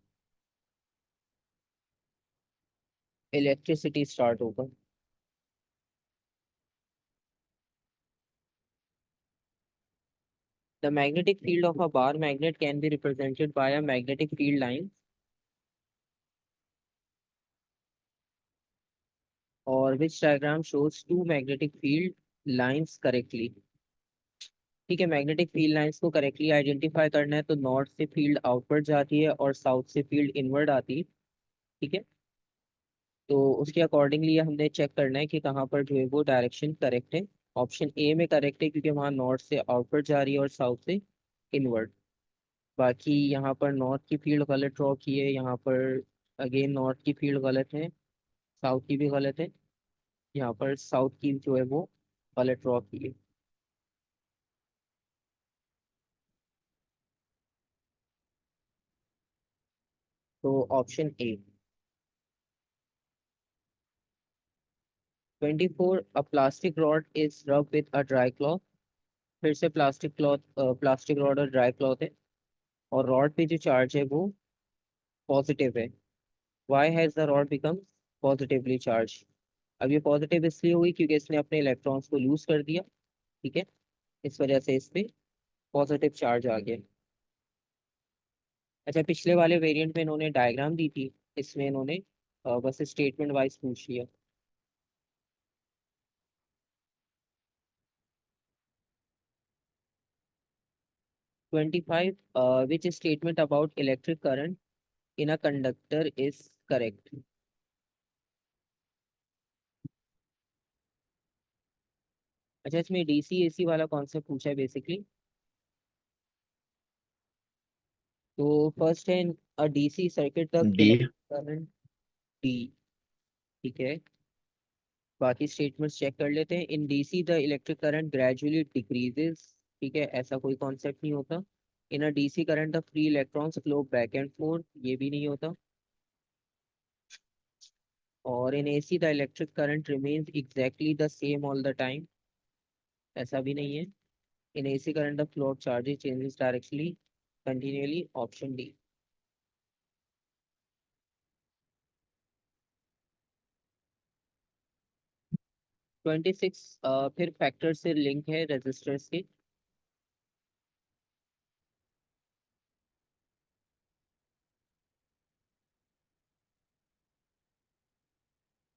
इलेक्ट्रिसिटी स्टार्ट होगा। The magnetic field of a bar magnet can be represented by a magnetic field line, or which diagram shows two magnetic field lines correctly। ठीक है, मैग्नेटिक फील्ड लाइंस को करेक्टली आइडेंटिफाई करना है, तो north से field outward जाती है और साउथ से फील्ड इनवर्ड आती है। ठीक है, तो उसके अकॉर्डिंगली हमने चेक करना है कि कहाँ पर जो है वो डायरेक्शन करेक्ट है। ऑप्शन ए में करेक्ट है, क्योंकि वहाँ नॉर्थ से आउटवर्ड जा रही है और साउथ से इनवर्ड। बाकी यहाँ पर नॉर्थ की फील्ड गलत ड्रॉ की है, यहाँ पर अगेन नॉर्थ की फील्ड गलत है, साउथ की भी गलत है, यहाँ पर साउथ की जो है वो गलत ड्रॉ की है। तो option A. 24, a plastic rod is रब विद अ ड्राई क्लॉथ। फिर से प्लास्टिक रॉड और ड्राई क्लॉथ है, और रॉड पे जो चार्ज है वो पॉजिटिव है। Why has the rod become positively charge? अब ये पॉजिटिव इसलिए हुई क्योंकि इसने अपने इलेक्ट्रॉन्स को लूज कर दिया। ठीक है, इस वजह से इस पे पॉजिटिव चार्ज आ गया। अच्छा, पिछले वाले वेरिएंट में इन्होंने डायग्राम दी थी, इसमें इन्होंने बस स्टेटमेंट वाइज पूछ लिया। 25, विच statement about electric current in a conductor is correct? अच्छा, इसमें डीसी एसी वाला कॉन्सेप्ट पूछा है बेसिकली। तो फर्स्ट है, a DC circuit the D. Current D. ठीक है, बाकी स्टेटमेंट्स चेक कर लेते हैं। In DC the electric current gradually decreases. ठीक है, ऐसा कोई कॉन्सेप्ट नहीं होता। In a DC current the free electrons flow back and forth, ये भी नहीं होता। और in AC the electric current remains exactly the same all the time, ऐसा भी नहीं है। In AC current the flow of charges changes directly continually, option D. 26, फिर फैक्टर से लिंक है रेजिस्टर्स के।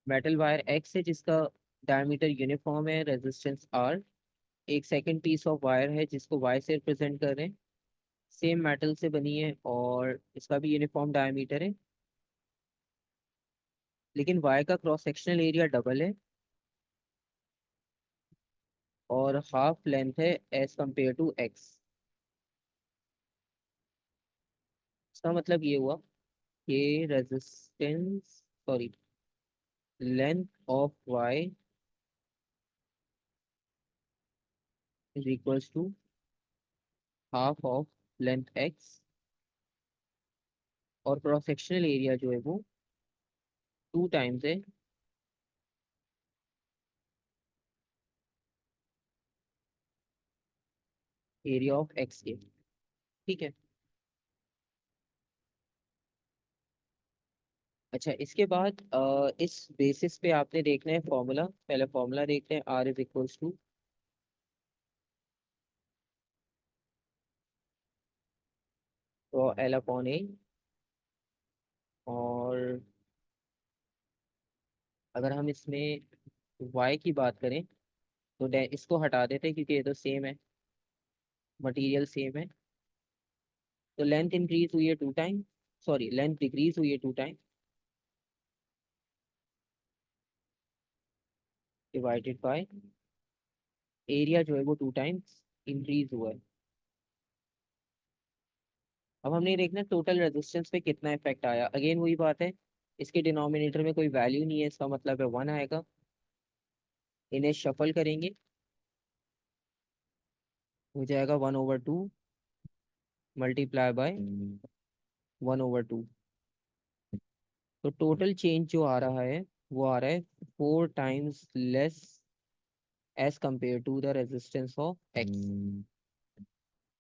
मेटल वायर एक्स है जिसका डायमीटर यूनिफॉर्म है, रेजिस्टेंस आर। एक सेकंड पीस ऑफ वायर है जिसको वाई से रिप्रेजेंट कर रहे हैं, सेम मेटल से बनी है और इसका भी यूनिफॉर्म डायमीटर है। लेकिन वाई का क्रॉस सेक्शनल एरिया डबल है और हाफ लेंथ है एज कंपेयर टू एक्स। इसका मतलब ये हुआ कि resistance, sorry, length of y is equals to half of length x, और क्रॉस सेक्शनल एरिया जो है वो 2 टाइम्स है एरिया ऑफ एक्स के। ठीक है। अच्छा, इसके बाद इस बेसिस पे आपने देखना है फॉर्मूला। पहले फॉर्मूला देखते हैं। R is equals to L upon A. और अगर हम इसमें y की बात करें तो इसको हटा देते हैं क्योंकि ये तो सेम है, मटेरियल सेम है। तो लेंथ इंक्रीज हुई है 2 टाइम, सॉरी लेंथ डिक्रीज हुई है 2 टाइम, डिवाइडेड बाय एरिया जो है वो 2 टाइम्स इंक्रीज हुआ है। अब हमने ये देखना टोटल रेजिस्टेंस पे कितना इफेक्ट आया। अगेन वही बात है, इसके डिनोमिनेटर में कोई वैल्यू नहीं है, इसका मतलब है 1 आएगा। इन्हें शफल करेंगे, हो जाएगा 1/2 मल्टीप्लाई बाय 1/2। तो टोटल चेंज जो आ रहा है वो आ रहा है 4 times less as compare to the resistance of x.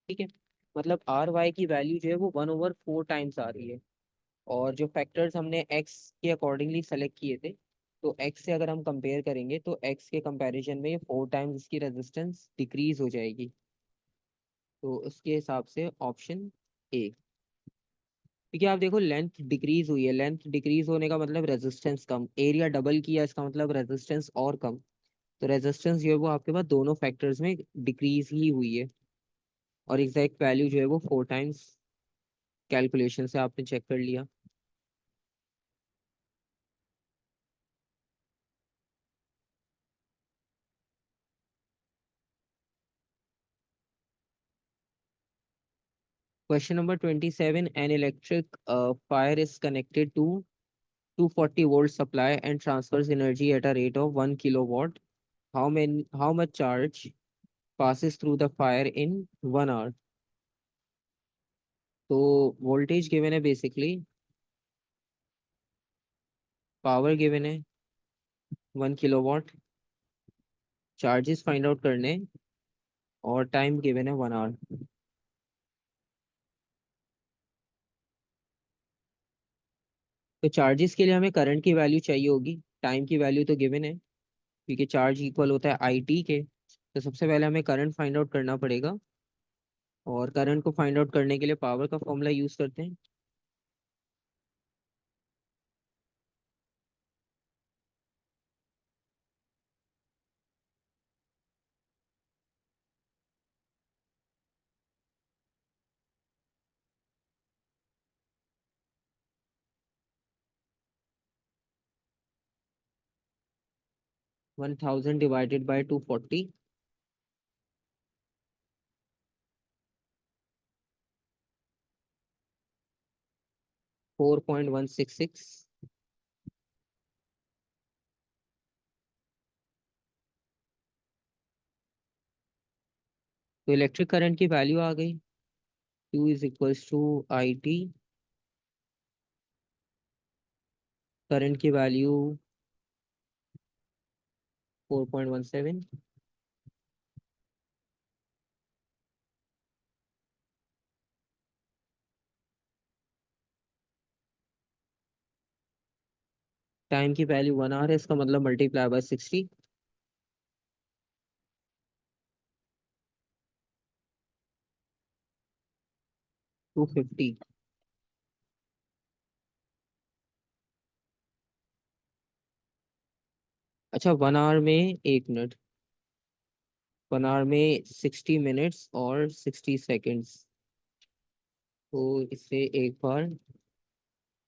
ठीक है, मतलब आर वाई की वैल्यू जो है वो 1/4 टाइम्स आ रही है। और जो फैक्टर्स हमने एक्स के अकॉर्डिंगली सेलेक्ट किए थे, तो एक्स से अगर हम कंपेयर करेंगे तो एक्स के कंपैरिजन में 4 टाइम्स इसकी रेजिस्टेंस डिक्रीज हो जाएगी। तो उसके हिसाब से ऑप्शन ए। क्योंकि आप देखो लेंथ डिक्रीज हुई है, लेंथ डिक्रीज होने का मतलब रेजिस्टेंस कम, एरिया डबल किया इसका मतलब रेजिस्टेंस और कम। तो रेजिस्टेंस जो है वो आपके पास दोनों फैक्टर्स में डिक्रीज ही हुई है। और एग्जैक्ट वैल्यू जो है वो 4 टाइम्स कैलकुलेशन से आपने चेक कर लिया। Question number 27, an electric fire is connected to 240 volt supply and transfers energy at a rate of 1 kilowatt. How much charge passes through the fire in 1 hour? तो voltage given है basically, power given है 1 kilowatt, charges find out करने, और time given है 1 our. तो charges के लिए हमें करंट की वैल्यू चाहिए होगी, टाइम की वैल्यू तो गिवन है क्योंकि चार्ज इक्वल होता है आई टी के। तो सबसे पहले हमें करंट फाइंड आउट करना पड़ेगा, और करंट को फाइंड आउट करने के लिए पावर का फॉर्मूला यूज करते हैं। One thousand divided by 240, 4.166। तो इलेक्ट्रिक करंट की वैल्यू आ गई, Q is equals to I t. Current की वैल्यू 4.17। टाइम की वैल्यू 1 आवर है, इसका मतलब मल्टीप्लाई बाय 60। 250। अच्छा, 1 आवर में 1 मिनट, 1 आवर में 60 मिनट्स और 60 सेकेंड्स। तो इसे एक बार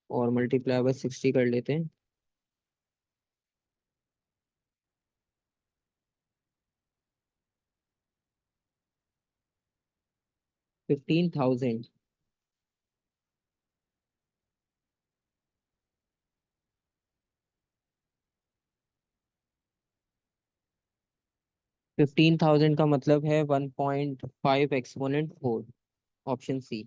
और मल्टीप्लाई बाय 60 कर लेते हैं। 15,000। 15,000 का मतलब है 1.5 exponent 4। Option C.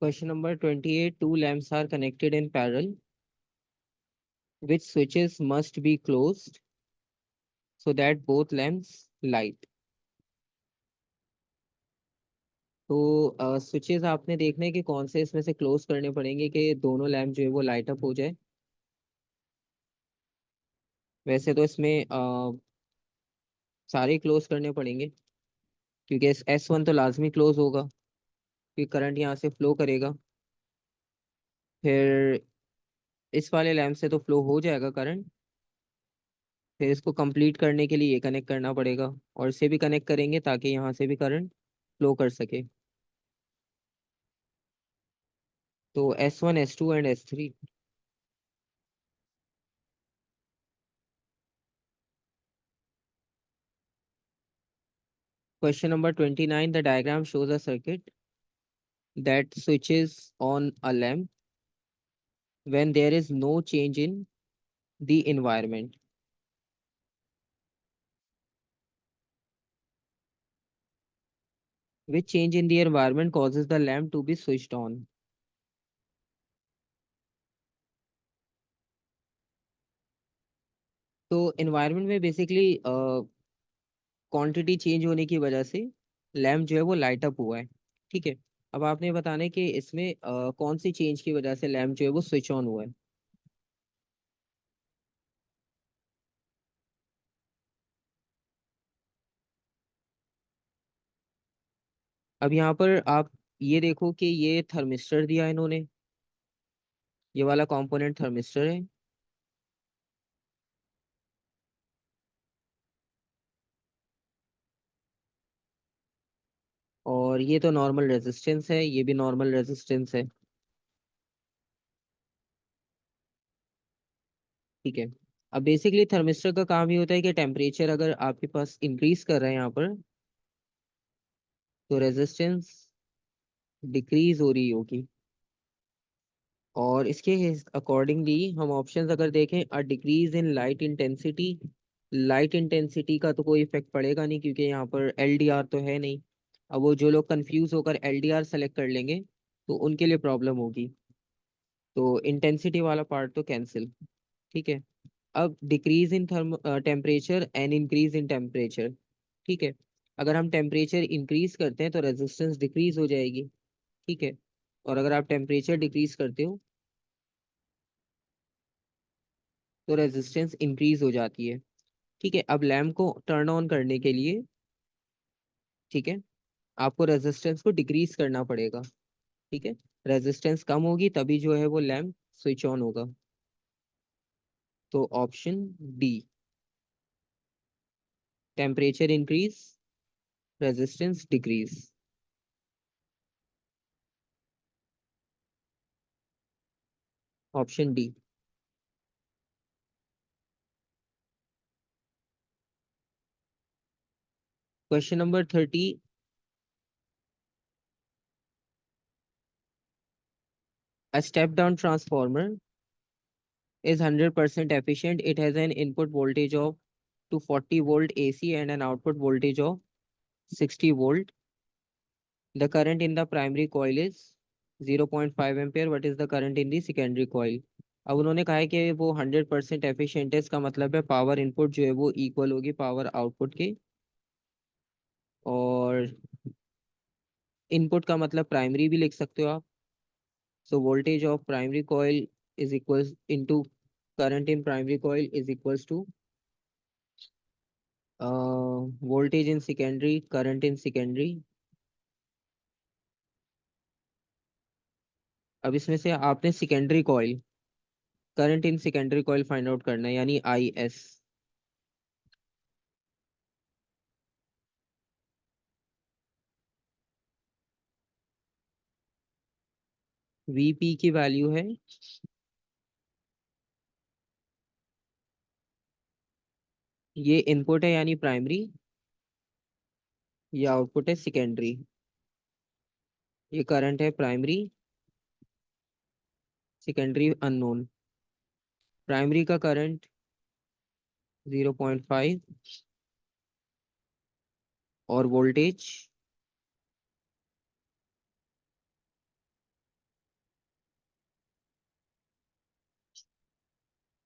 Question number 28. Two lamps are connected in parallel. Which switches must be closed so that both lamps light? तो स्विचेस आपने देखने कि कौन से इसमें से क्लोज करने पड़ेंगे कि दोनों लैंप जो है वो लाइट अप हो जाए। वैसे तो इसमें सारे क्लोज करने पड़ेंगे, क्योंकि S1 तो लाजमी क्लोज होगा क्योंकि करंट यहाँ से फ्लो करेगा। फिर इस वाले लैंप से तो फ्लो हो जाएगा करंट। फिर इसको कंप्लीट करने के लिए ये कनेक्ट करना पड़ेगा और इसे भी कनेक्ट करेंगे ताकि यहाँ से भी करंट फ्लो कर सके। तो S1, S2 and S3। Question number 29. The diagram shows a circuit that switches on a lamp when there is no change in the environment. Which change in the environment causes the lamp to be switched on? तो environment में basically quantity change होने की वजह से lamp जो है वो light up हुआ है। ठीक है। अब आपने बताना है कि इसमें कौन सी चेंज की वजह से लैम्प जो है वो स्विच ऑन हुआ है। अब यहाँ पर आप ये देखो कि ये थर्मिस्टर दिया है इन्होंने। ये वाला कंपोनेंट थर्मिस्टर है और ये तो नॉर्मल रेजिस्टेंस है, ये भी नॉर्मल रेजिस्टेंस है। ठीक है। अब बेसिकली थर्मिस्टर का काम ये होता है कि टेम्परेचर अगर आपके पास इंक्रीज कर रहे हैं यहाँ पर, तो रेजिस्टेंस डिक्रीज हो रही होगी। और इसके अकॉर्डिंगली हम ऑप्शंस अगर देखें, a decrease in light intensity. Light intensity का तो कोई इफेक्ट पड़ेगा नहीं क्योंकि यहाँ पर LDR तो है नहीं। अब वो जो लोग कंफ्यूज होकर LDR सेलेक्ट कर लेंगे तो उनके लिए प्रॉब्लम होगी। तो इंटेंसिटी वाला पार्ट तो कैंसिल। ठीक है। अब decrease in therm temperature and increase in temperature. ठीक है। अगर हम टेम्परेचर इंक्रीज करते हैं तो रेजिस्टेंस डिक्रीज हो जाएगी। ठीक है। और अगर आप टेम्परेचर डिक्रीज करते हो तो रेजिस्टेंस इंक्रीज हो जाती है। ठीक है। अब लैम्प को टर्न ऑन करने के लिए, ठीक है, आपको रेजिस्टेंस को डिक्रीज करना पड़ेगा। ठीक है। रेजिस्टेंस कम होगी तभी जो है वो लैम्प स्विच ऑन होगा। तो option D, temperature increase, resistance decrease. Option D. Question number 30। A step down transformer is 100% efficient. It has an input voltage of 240 volt AC and an output voltage of 60 volt. The current in the primary coil is 0.5 ampere. What is the current in the secondary coil? अब उन्होंने कहा है कि वो 100% efficient है। इसका मतलब है पावर इनपुट जो है वो इक्वल होगी पावर आउटपुट के। और इनपुट का मतलब प्राइमरी भी लिख सकते हो आप। So voltage of primary coil is equal into current in primary coil is equals to voltage in secondary current in secondary. अब इसमें से आपने secondary coil current in secondary coil find out करना है, यानी IS। VP की value है, ये इनपुट है यानी प्राइमरी, ये आउटपुट है सेकेंडरी। ये करंट है प्राइमरी, सेकेंडरी अननोन। प्राइमरी का करंट 0.5 और वोल्टेज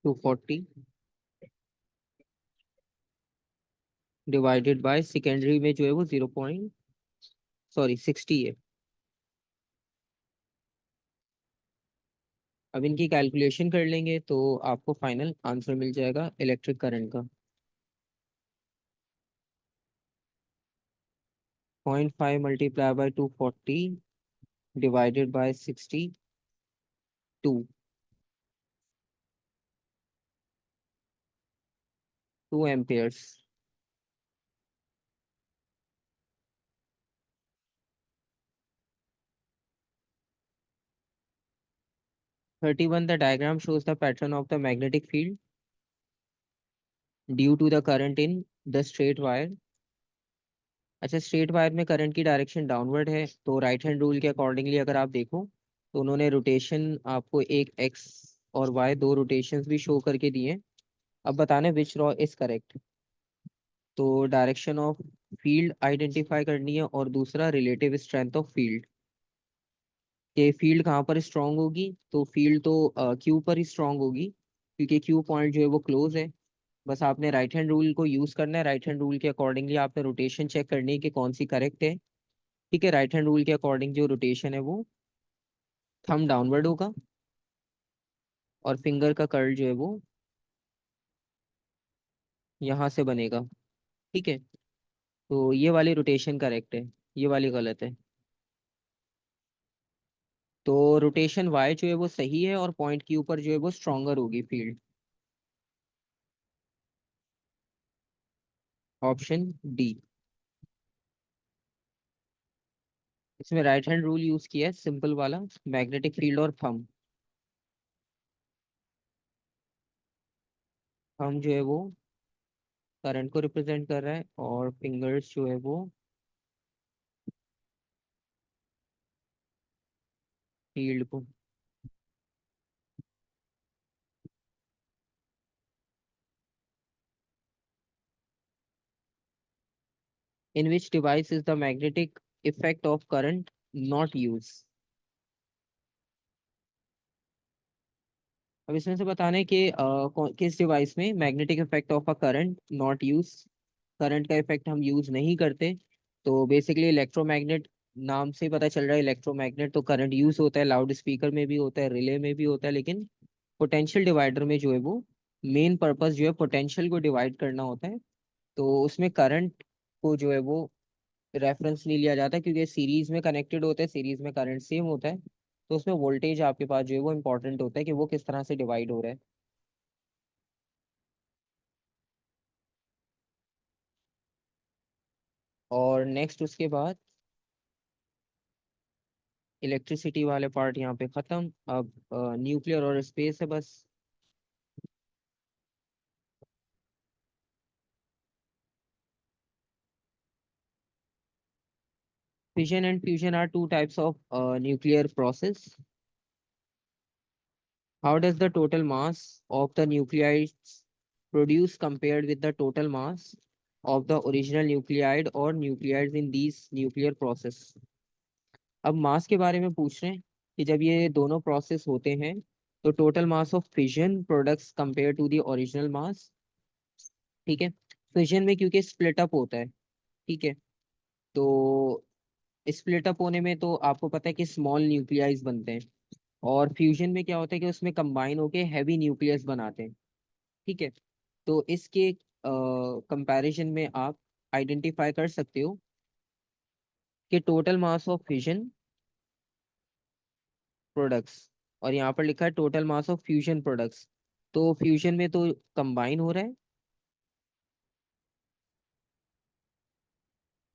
240 डिवाइडेड बाय सेकेंडरी में जो है वो 60 है। अब इनकी कैलकुलेशन कर लेंगे तो आपको फाइनल आंसर मिल जाएगा इलेक्ट्रिक करंट का। 0.5 multiply by 240 divided by 2 amperes. 31 the diagram shows the pattern of the magnetic field due to the current in the straight wire. अच्छा, स्ट्रेट वायर में करंट की डायरेक्शन डाउनवर्ड है, तो right hand rule के accordingly अगर आप देखो तो उन्होंने रोटेशन आपको एक एक्स और वाई दो रोटेशंस भी शो करके दिए हैं। अब बताने विच लॉ इज करेक्ट। तो डायरेक्शन ऑफ फील्ड आइडेंटिफाई करनी है और दूसरा रिलेटिव स्ट्रेंथ ऑफ फील्ड, कि फील्ड कहाँ पर स्ट्रांग होगी। तो फील्ड तो क्यू पर ही स्ट्रांग होगी, क्योंकि क्यू पॉइंट जो है वो क्लोज है। बस आपने राइट हैंड रूल को यूज करना है, राइट हैंड रूल के अकॉर्डिंगली आपने रोटेशन चेक करनी है कि कौन सी करेक्ट है। ठीक है, राइट हैंड रूल के अकॉर्डिंग जो रोटेशन है वो थंब डाउनवर्ड होगा और फिंगर का कर्ल जो है वो यहाँ से बनेगा। ठीक है, तो ये वाली रोटेशन करेक्ट है, ये वाली गलत है। तो रोटेशन वाई जो है वो सही है और पॉइंट के ऊपर जो है वो स्ट्रांगर होगी फील्ड। Option D. इसमें राइट हैंड रूल यूज किया है, सिंपल वाला, मैग्नेटिक फील्ड और थंब। थंब जो है वो करंट को रिप्रेजेंट कर रहा है और फिंगर्स जो है वो फील्ड को। In which device is the magnetic effect of current not use. अब इसमें से बताने कि किस डिवाइस में magnetic effect of a current not use, current का इफेक्ट हम यूज नहीं करते। तो बेसिकली इलेक्ट्रोमैग्नेट नाम से ही पता चल रहा है, इलेक्ट्रोमैग्नेट तो करंट यूज होता है, लाउड स्पीकर में भी होता है, रिले में भी होता है, लेकिन पोटेंशियल डिवाइडर में जो है वो मेन पर्पस जो है पोटेंशियल को डिवाइड करना होता है। तो उसमें करंट को जो है वो रेफरेंस नहीं लिया जाता, क्योंकि सीरीज में कनेक्टेड होते हैं, सीरीज में करंट सेम होता है। तो उसमें वोल्टेज आपके पास जो है वो इंपॉर्टेंट होता है कि वो किस तरह से डिवाइड हो रहा है। और नेक्स्ट उसके बाद इलेक्ट्रिसिटी वाले पार्ट यहाँ पे खत्म। अब न्यूक्लियर और स्पेस है बस। Fission and fusion are two types of nuclear process. How does the total mass of the nuclides produce compared with the total mass of the original nuclide or nuclides in these nuclear process? अब मास के बारे में पूछ रहे हैं कि जब ये दोनों प्रोसेस होते हैं तो total mass of fission products compare to the original mass. ठीक है, फिजन में क्योंकि स्प्लिट अप होता है, ठीक है, तो स्प्लिट अप होने में तो आपको पता है कि स्मॉल न्यूक्लियाइज बनते हैं, और फ्यूजन में क्या होता है कि उसमें कंबाइन होके हैवी न्यूक्लियस बनाते हैं। ठीक है, तो इसके कंपैरिजन में आप आइडेंटिफाई कर सकते हो कि total mass of fission products, और यहाँ पर लिखा है total mass of fusion products. तो फ्यूजन में तो कंबाइन हो रहा है,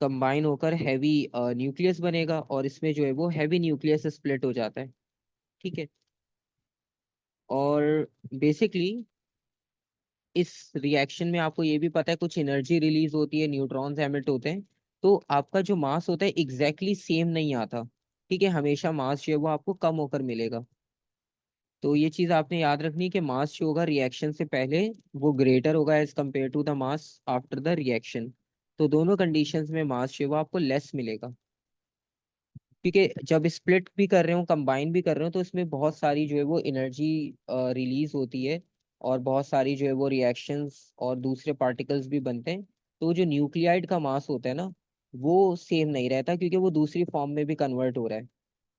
कंबाइन होकर हैवी न्यूक्लियस बनेगा, और इसमें जो है वो हैवी न्यूक्लियस स्प्लिट हो जाता है। ठीक है, और बेसिकली इस रिएक्शन में आपको ये भी पता है कुछ एनर्जी रिलीज होती है, न्यूट्रॉन्स एमिट होते हैं। तो आपका जो मास होता है एग्जैक्टली सेम नहीं आता। ठीक है, हमेशा मास जो है वो आपको कम होकर मिलेगा। तो ये चीज आपने याद रखनी कि मास जो होगा रिएक्शन से पहले वो ग्रेटर होगा as compare to the mass after the reaction. तो दोनों कंडीशंस में मास जो है वो आपको लेस मिलेगा, क्योंकि जब स्प्लिट भी कर रहे हो कंबाइन भी कर रहे हो तो इसमें बहुत सारी जो है वो एनर्जी रिलीज होती है, और बहुत सारी जो है वो रिएक्शंस और दूसरे पार्टिकल्स भी बनते हैं, तो जो न्यूक्लियाइड का मास होता है ना, वो सेम नहीं रहता, क्योंकि वो दूसरी फॉर्म में भी कन्वर्ट हो रहा है,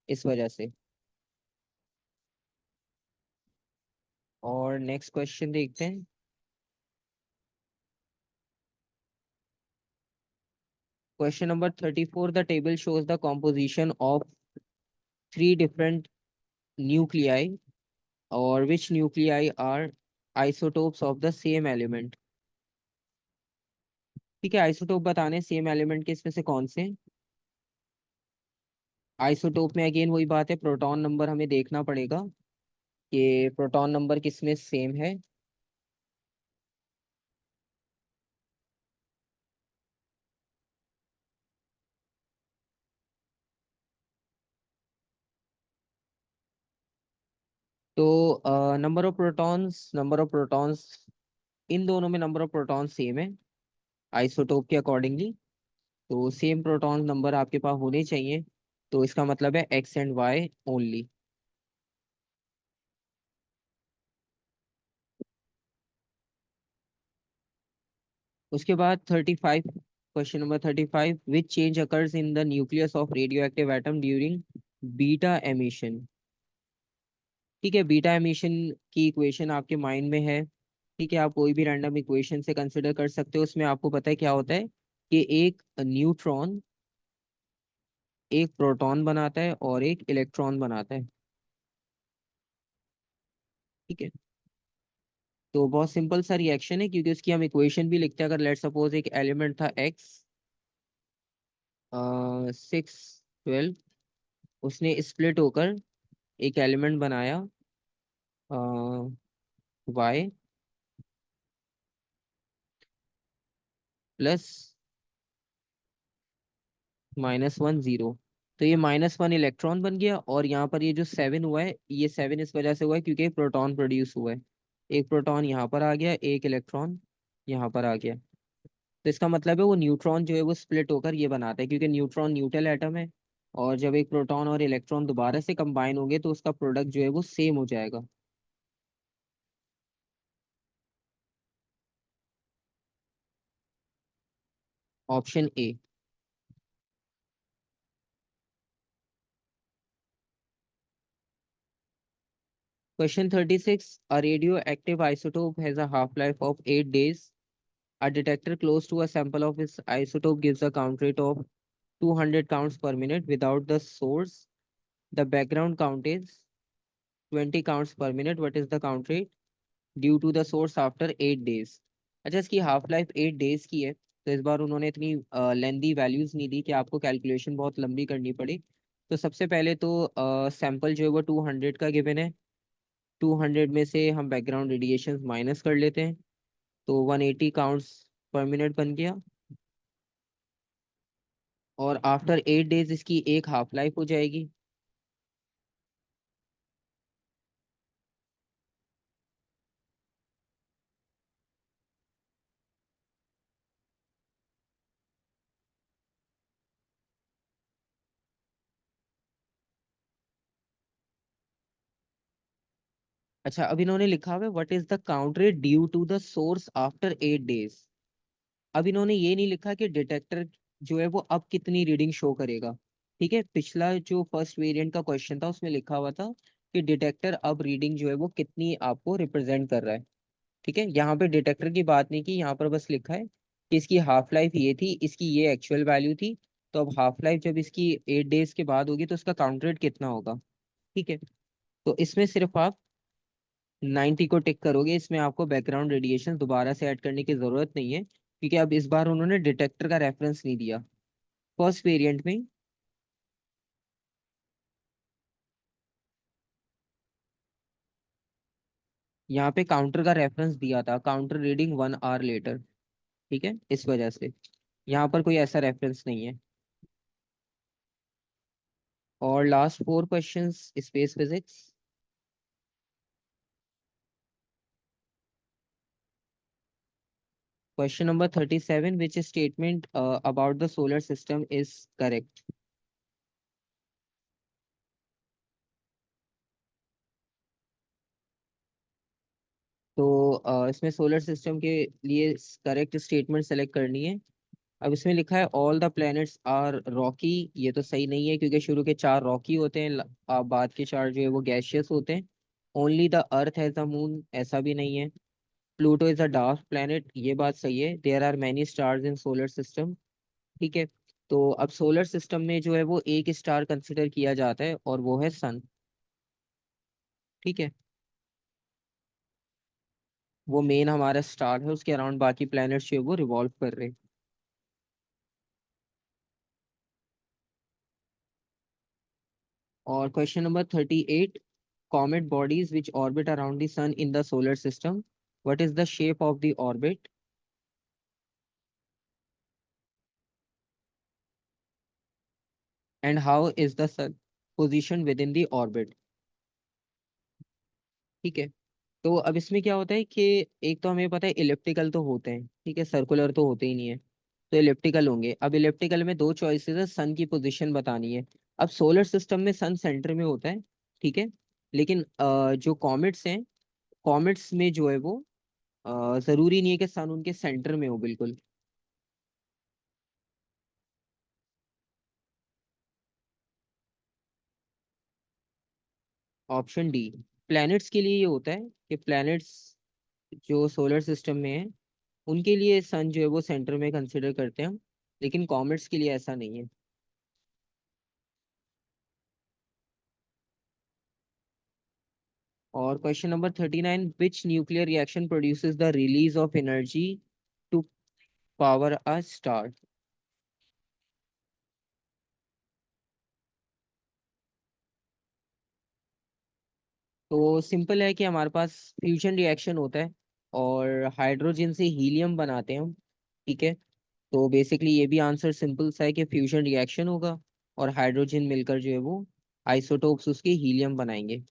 इस वजह से। और नेक्स्ट क्वेश्चन देखते हैं। Question number 34, the table shows the composition of three different nuclei, और which nuclei are isotopes of the same element. ठीक है, आइसोटोप बताने सेम एलिमेंट के, इसमें से कौन से। आइसोटोप में अगेन वही बात है, प्रोटॉन नंबर हमें देखना पड़ेगा कि प्रोटॉन नंबर किसमें सेम है। तो नंबर ऑफ प्रोटॉन्स इन दोनों में नंबर ऑफ प्रोटॉन सेम है आइसोटोप के अकॉर्डिंगली। तो सेम प्रोटॉन नंबर आपके पास होने चाहिए, तो इसका मतलब है एक्स एंड वाई ओनली। उसके बाद 35, question number 35, which change occurs in the nucleus of radio active atom during beta emission. ठीक है, बीटा एमिशन की इक्वेशन आपके माइंड में है। ठीक है, आप कोई भी रैंडम इक्वेशन से कंसिडर कर सकते हो। उसमें आपको पता है क्या होता है कि एक न्यूट्रॉन एक प्रोटॉन बनाता है और एक इलेक्ट्रॉन बनाता है। ठीक है, तो बहुत सिंपल सा रिएक्शन है, क्योंकि उसकी हम इक्वेशन भी लिखते हैं। अगर लेट सपोज एक एलिमेंट था एक्स 6 12, उसने स्प्लिट होकर एक एलिमेंट बनाया वाई प्लस -1 0। तो ये -1 इलेक्ट्रॉन बन गया, और यहाँ पर ये जो 7 हुआ है, ये 7 इस वजह से हुआ है क्योंकि एक प्रोटॉन प्रोड्यूस हुआ है। एक प्रोटॉन यहाँ पर आ गया, एक इलेक्ट्रॉन यहाँ पर आ गया। तो इसका मतलब है वो न्यूट्रॉन जो है वो स्प्लिट होकर ये बनाता है, क्योंकि न्यूट्रॉन न्यूट्रल एटम है। और जब एक प्रोटॉन और इलेक्ट्रॉन दोबारा से कंबाइन होंगे तो उसका प्रोडक्ट जो है वो सेम हो जाएगा। Option A. Question 36, a radio active isotope has a half life of 8 days. A detector close to a sample of this isotope gives a count rate of 200 counts per minute without the source. The background count is 20 counts per minute. What is the count rate due to the source after 8 days? अच्छा, इसकी half life 8 days की है, तो इस बार उन्होंने इतनी लेंदी values नहीं दी कि आपको कैलकुलेशन बहुत लंबी करनी पड़े। तो सबसे पहले तो सैंपल जो है वो 200 का गिवन है। 200 में से हम बैकग्राउंड रेडिएशन माइनस कर लेते हैं, तो 180 काउंट्स पर मिनट बन गया। और आफ्टर 8 days इसकी एक हाफ लाइफ हो जाएगी। अच्छा, अब इन्होंने लिखा हुआ है what is the count rate due to the source after 8 days। अब इन्होंने ये नहीं लिखा कि डिटेक्टर जो है वो अब कितनी रीडिंग शो करेगा। ठीक है, पिछला जो फर्स्ट वेरिएंट का क्वेश्चन था उसमें लिखा हुआ था कि डिटेक्टर अब रीडिंग जो है वो कितनी आपको रिप्रेजेंट कर रहा है। ठीक है, यहाँ पे डिटेक्टर की बात नहीं की, यहाँ पर बस लिखा है कि इसकी हाफ लाइफ ये थी, इसकी ये एक्चुअल वैल्यू थी। तो अब हाफ लाइफ जब इसकी 8 days के बाद होगी तो उसका काउंट रेट कितना होगा। ठीक है, तो इसमें सिर्फ आप 90 को टिक करोगे, इसमें आपको बैकग्राउंड रेडिएशन दोबारा से ऐड करने की जरूरत नहीं है, क्योंकि अब इस बार उन्होंने डिटेक्टर का रेफरेंस नहीं दिया। फर्स्ट वेरिएंट में यहाँ पे काउंटर का रेफरेंस दिया था, काउंटर रीडिंग 1 hour लेटर। ठीक है, इस वजह से यहाँ पर कोई ऐसा रेफरेंस नहीं है। और last 4 questions space physics. Question number 37, which statement about the solar system is correct. तो इसमें सोलर सिस्टम के लिए करेक्ट स्टेटमेंट सेलेक्ट करनी है। अब इसमें लिखा है all the planets are rocky. ये तो सही नहीं है क्योंकि शुरू के चार रॉकी होते हैं, बाद के चार जो है वो गैशियस होते हैं। Only the earth has a moon, ऐसा भी नहीं है। Pluto is a dark planet, ये बात सही है। There are many stars in solar system. ठीक है। तो अब सोलर सिस्टम में जो है वो एक स्टार कंसिडर किया जाता है और वो है सन। ठीक है। वो मेन हमारा स्टार है, उसके अराउंड बाकी प्लैनेट्स जो है वो रिवॉल्व कर रहे हैं। और question number 38, comet bodies which orbit around the sun in the solar system, what is the shape of the orbit and how is the sun positioned within the orbit? ठीक है। तो अब इसमें क्या होता है कि एक तो हमें पता है इलिप्टिकल तो होते हैं, ठीक है, सर्कुलर तो होते ही नहीं है। तो इलिप्टिकल होंगे। अब इलिप्टिकल में दो चॉइसेस है, सन की पोजीशन बतानी है। अब सोलर सिस्टम में सन सेंटर में होता है, ठीक है। लेकिन जो कॉमेट्स हैं, कॉमेट्स में जो है वो जरूरी नहीं है कि सन उनके सेंटर में हो बिल्कुल। Option D. प्लैनेट्स के लिए ये होता है कि प्लैनेट्स जो सोलर सिस्टम में है उनके लिए सन जो है वो सेंटर में कंसिडर करते हैं हम, लेकिन कॉमेट्स के लिए ऐसा नहीं है। और question number 39, which nuclear reaction produces the release of energy to power a star? तो सिंपल है कि हमारे पास फ्यूजन रिएक्शन होता है और हाइड्रोजन से हीलियम बनाते हैं हम। ठीक है। तो बेसिकली ये भी आंसर सिंपल सा है कि फ्यूजन रिएक्शन होगा और हाइड्रोजन मिलकर जो है वो आइसोटोप्स उसके हीलियम बनाएंगे।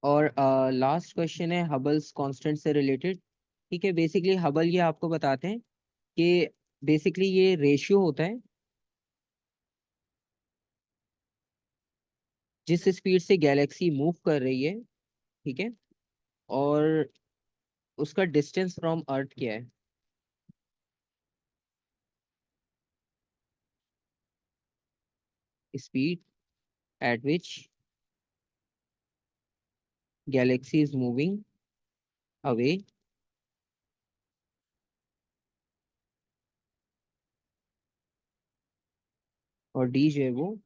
और लास्ट क्वेश्चन है हबल्स कांस्टेंट से रिलेटेड। ठीक है। बेसिकली हबल ये आपको बताते हैं कि बेसिकली ये रेशियो होता है जिस स्पीड से गैलेक्सी मूव कर रही है, ठीक है, और उसका डिस्टेंस फ्रॉम अर्थ क्या है। Speed at which Galaxy is moving away, और डी जो है वो।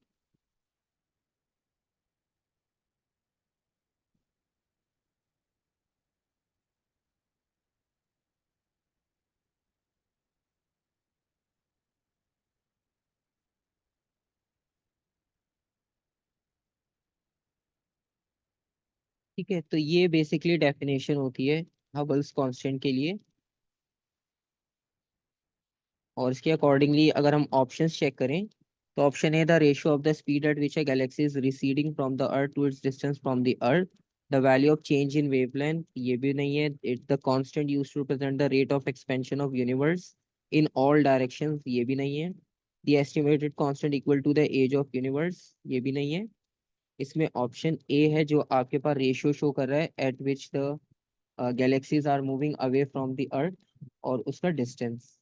ठीक है। तो ये बेसिकली डेफिनेशन होती है हबल्स कांस्टेंट के लिए। और इसके अकॉर्डिंगली अगर हम ऑप्शंस चेक करें तो option A the ratio of the speed at which a galaxy is receding from the earth to its distance from the earth. The value of change in wavelength, ये भी नहीं है। It's the constant used to represent the rate of expansion of universe in all directions, ये भी नहीं है। The estimated constant equal to the age of universe, ये भी नहीं है। इसमें ऑप्शन ए है जो आपके पास रेशियो शो कर रहा है at which the galaxies are moving away from the earth और उसका डिस्टेंस।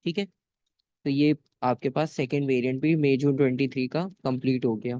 ठीक है। तो ये आपके पास सेकंड वेरिएंट भी मई जून 23 का कंप्लीट हो गया।